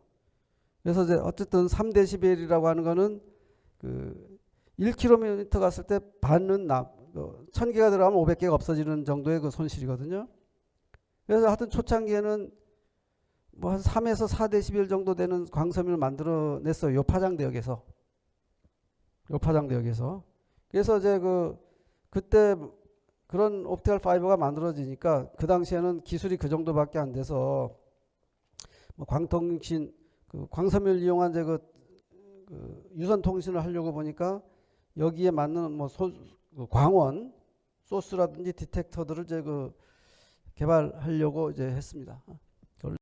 그래서 이제 어쨌든 3dB이라고 하는 거는 1km 갔을 때 반은 1000개가 들어가면 500개가 없어지는 정도의 그 손실이거든요. 그래서 하여튼 초창기에는 뭐 한 3에서 4dB 정도 되는 광섬유를 만들어냈어요. 요 파장대역에서. 그래서 이제 그때 그런 옵티컬 파이버가 만들어지니까 그 당시에는 기술이 그 정도밖에 안 돼서 뭐 광통신 광섬유를 이용한 이제 유선 통신을 하려고 보니까 여기에 맞는 뭐 광원 소스라든지 디텍터들을 이제 개발하려고 이제 했습니다.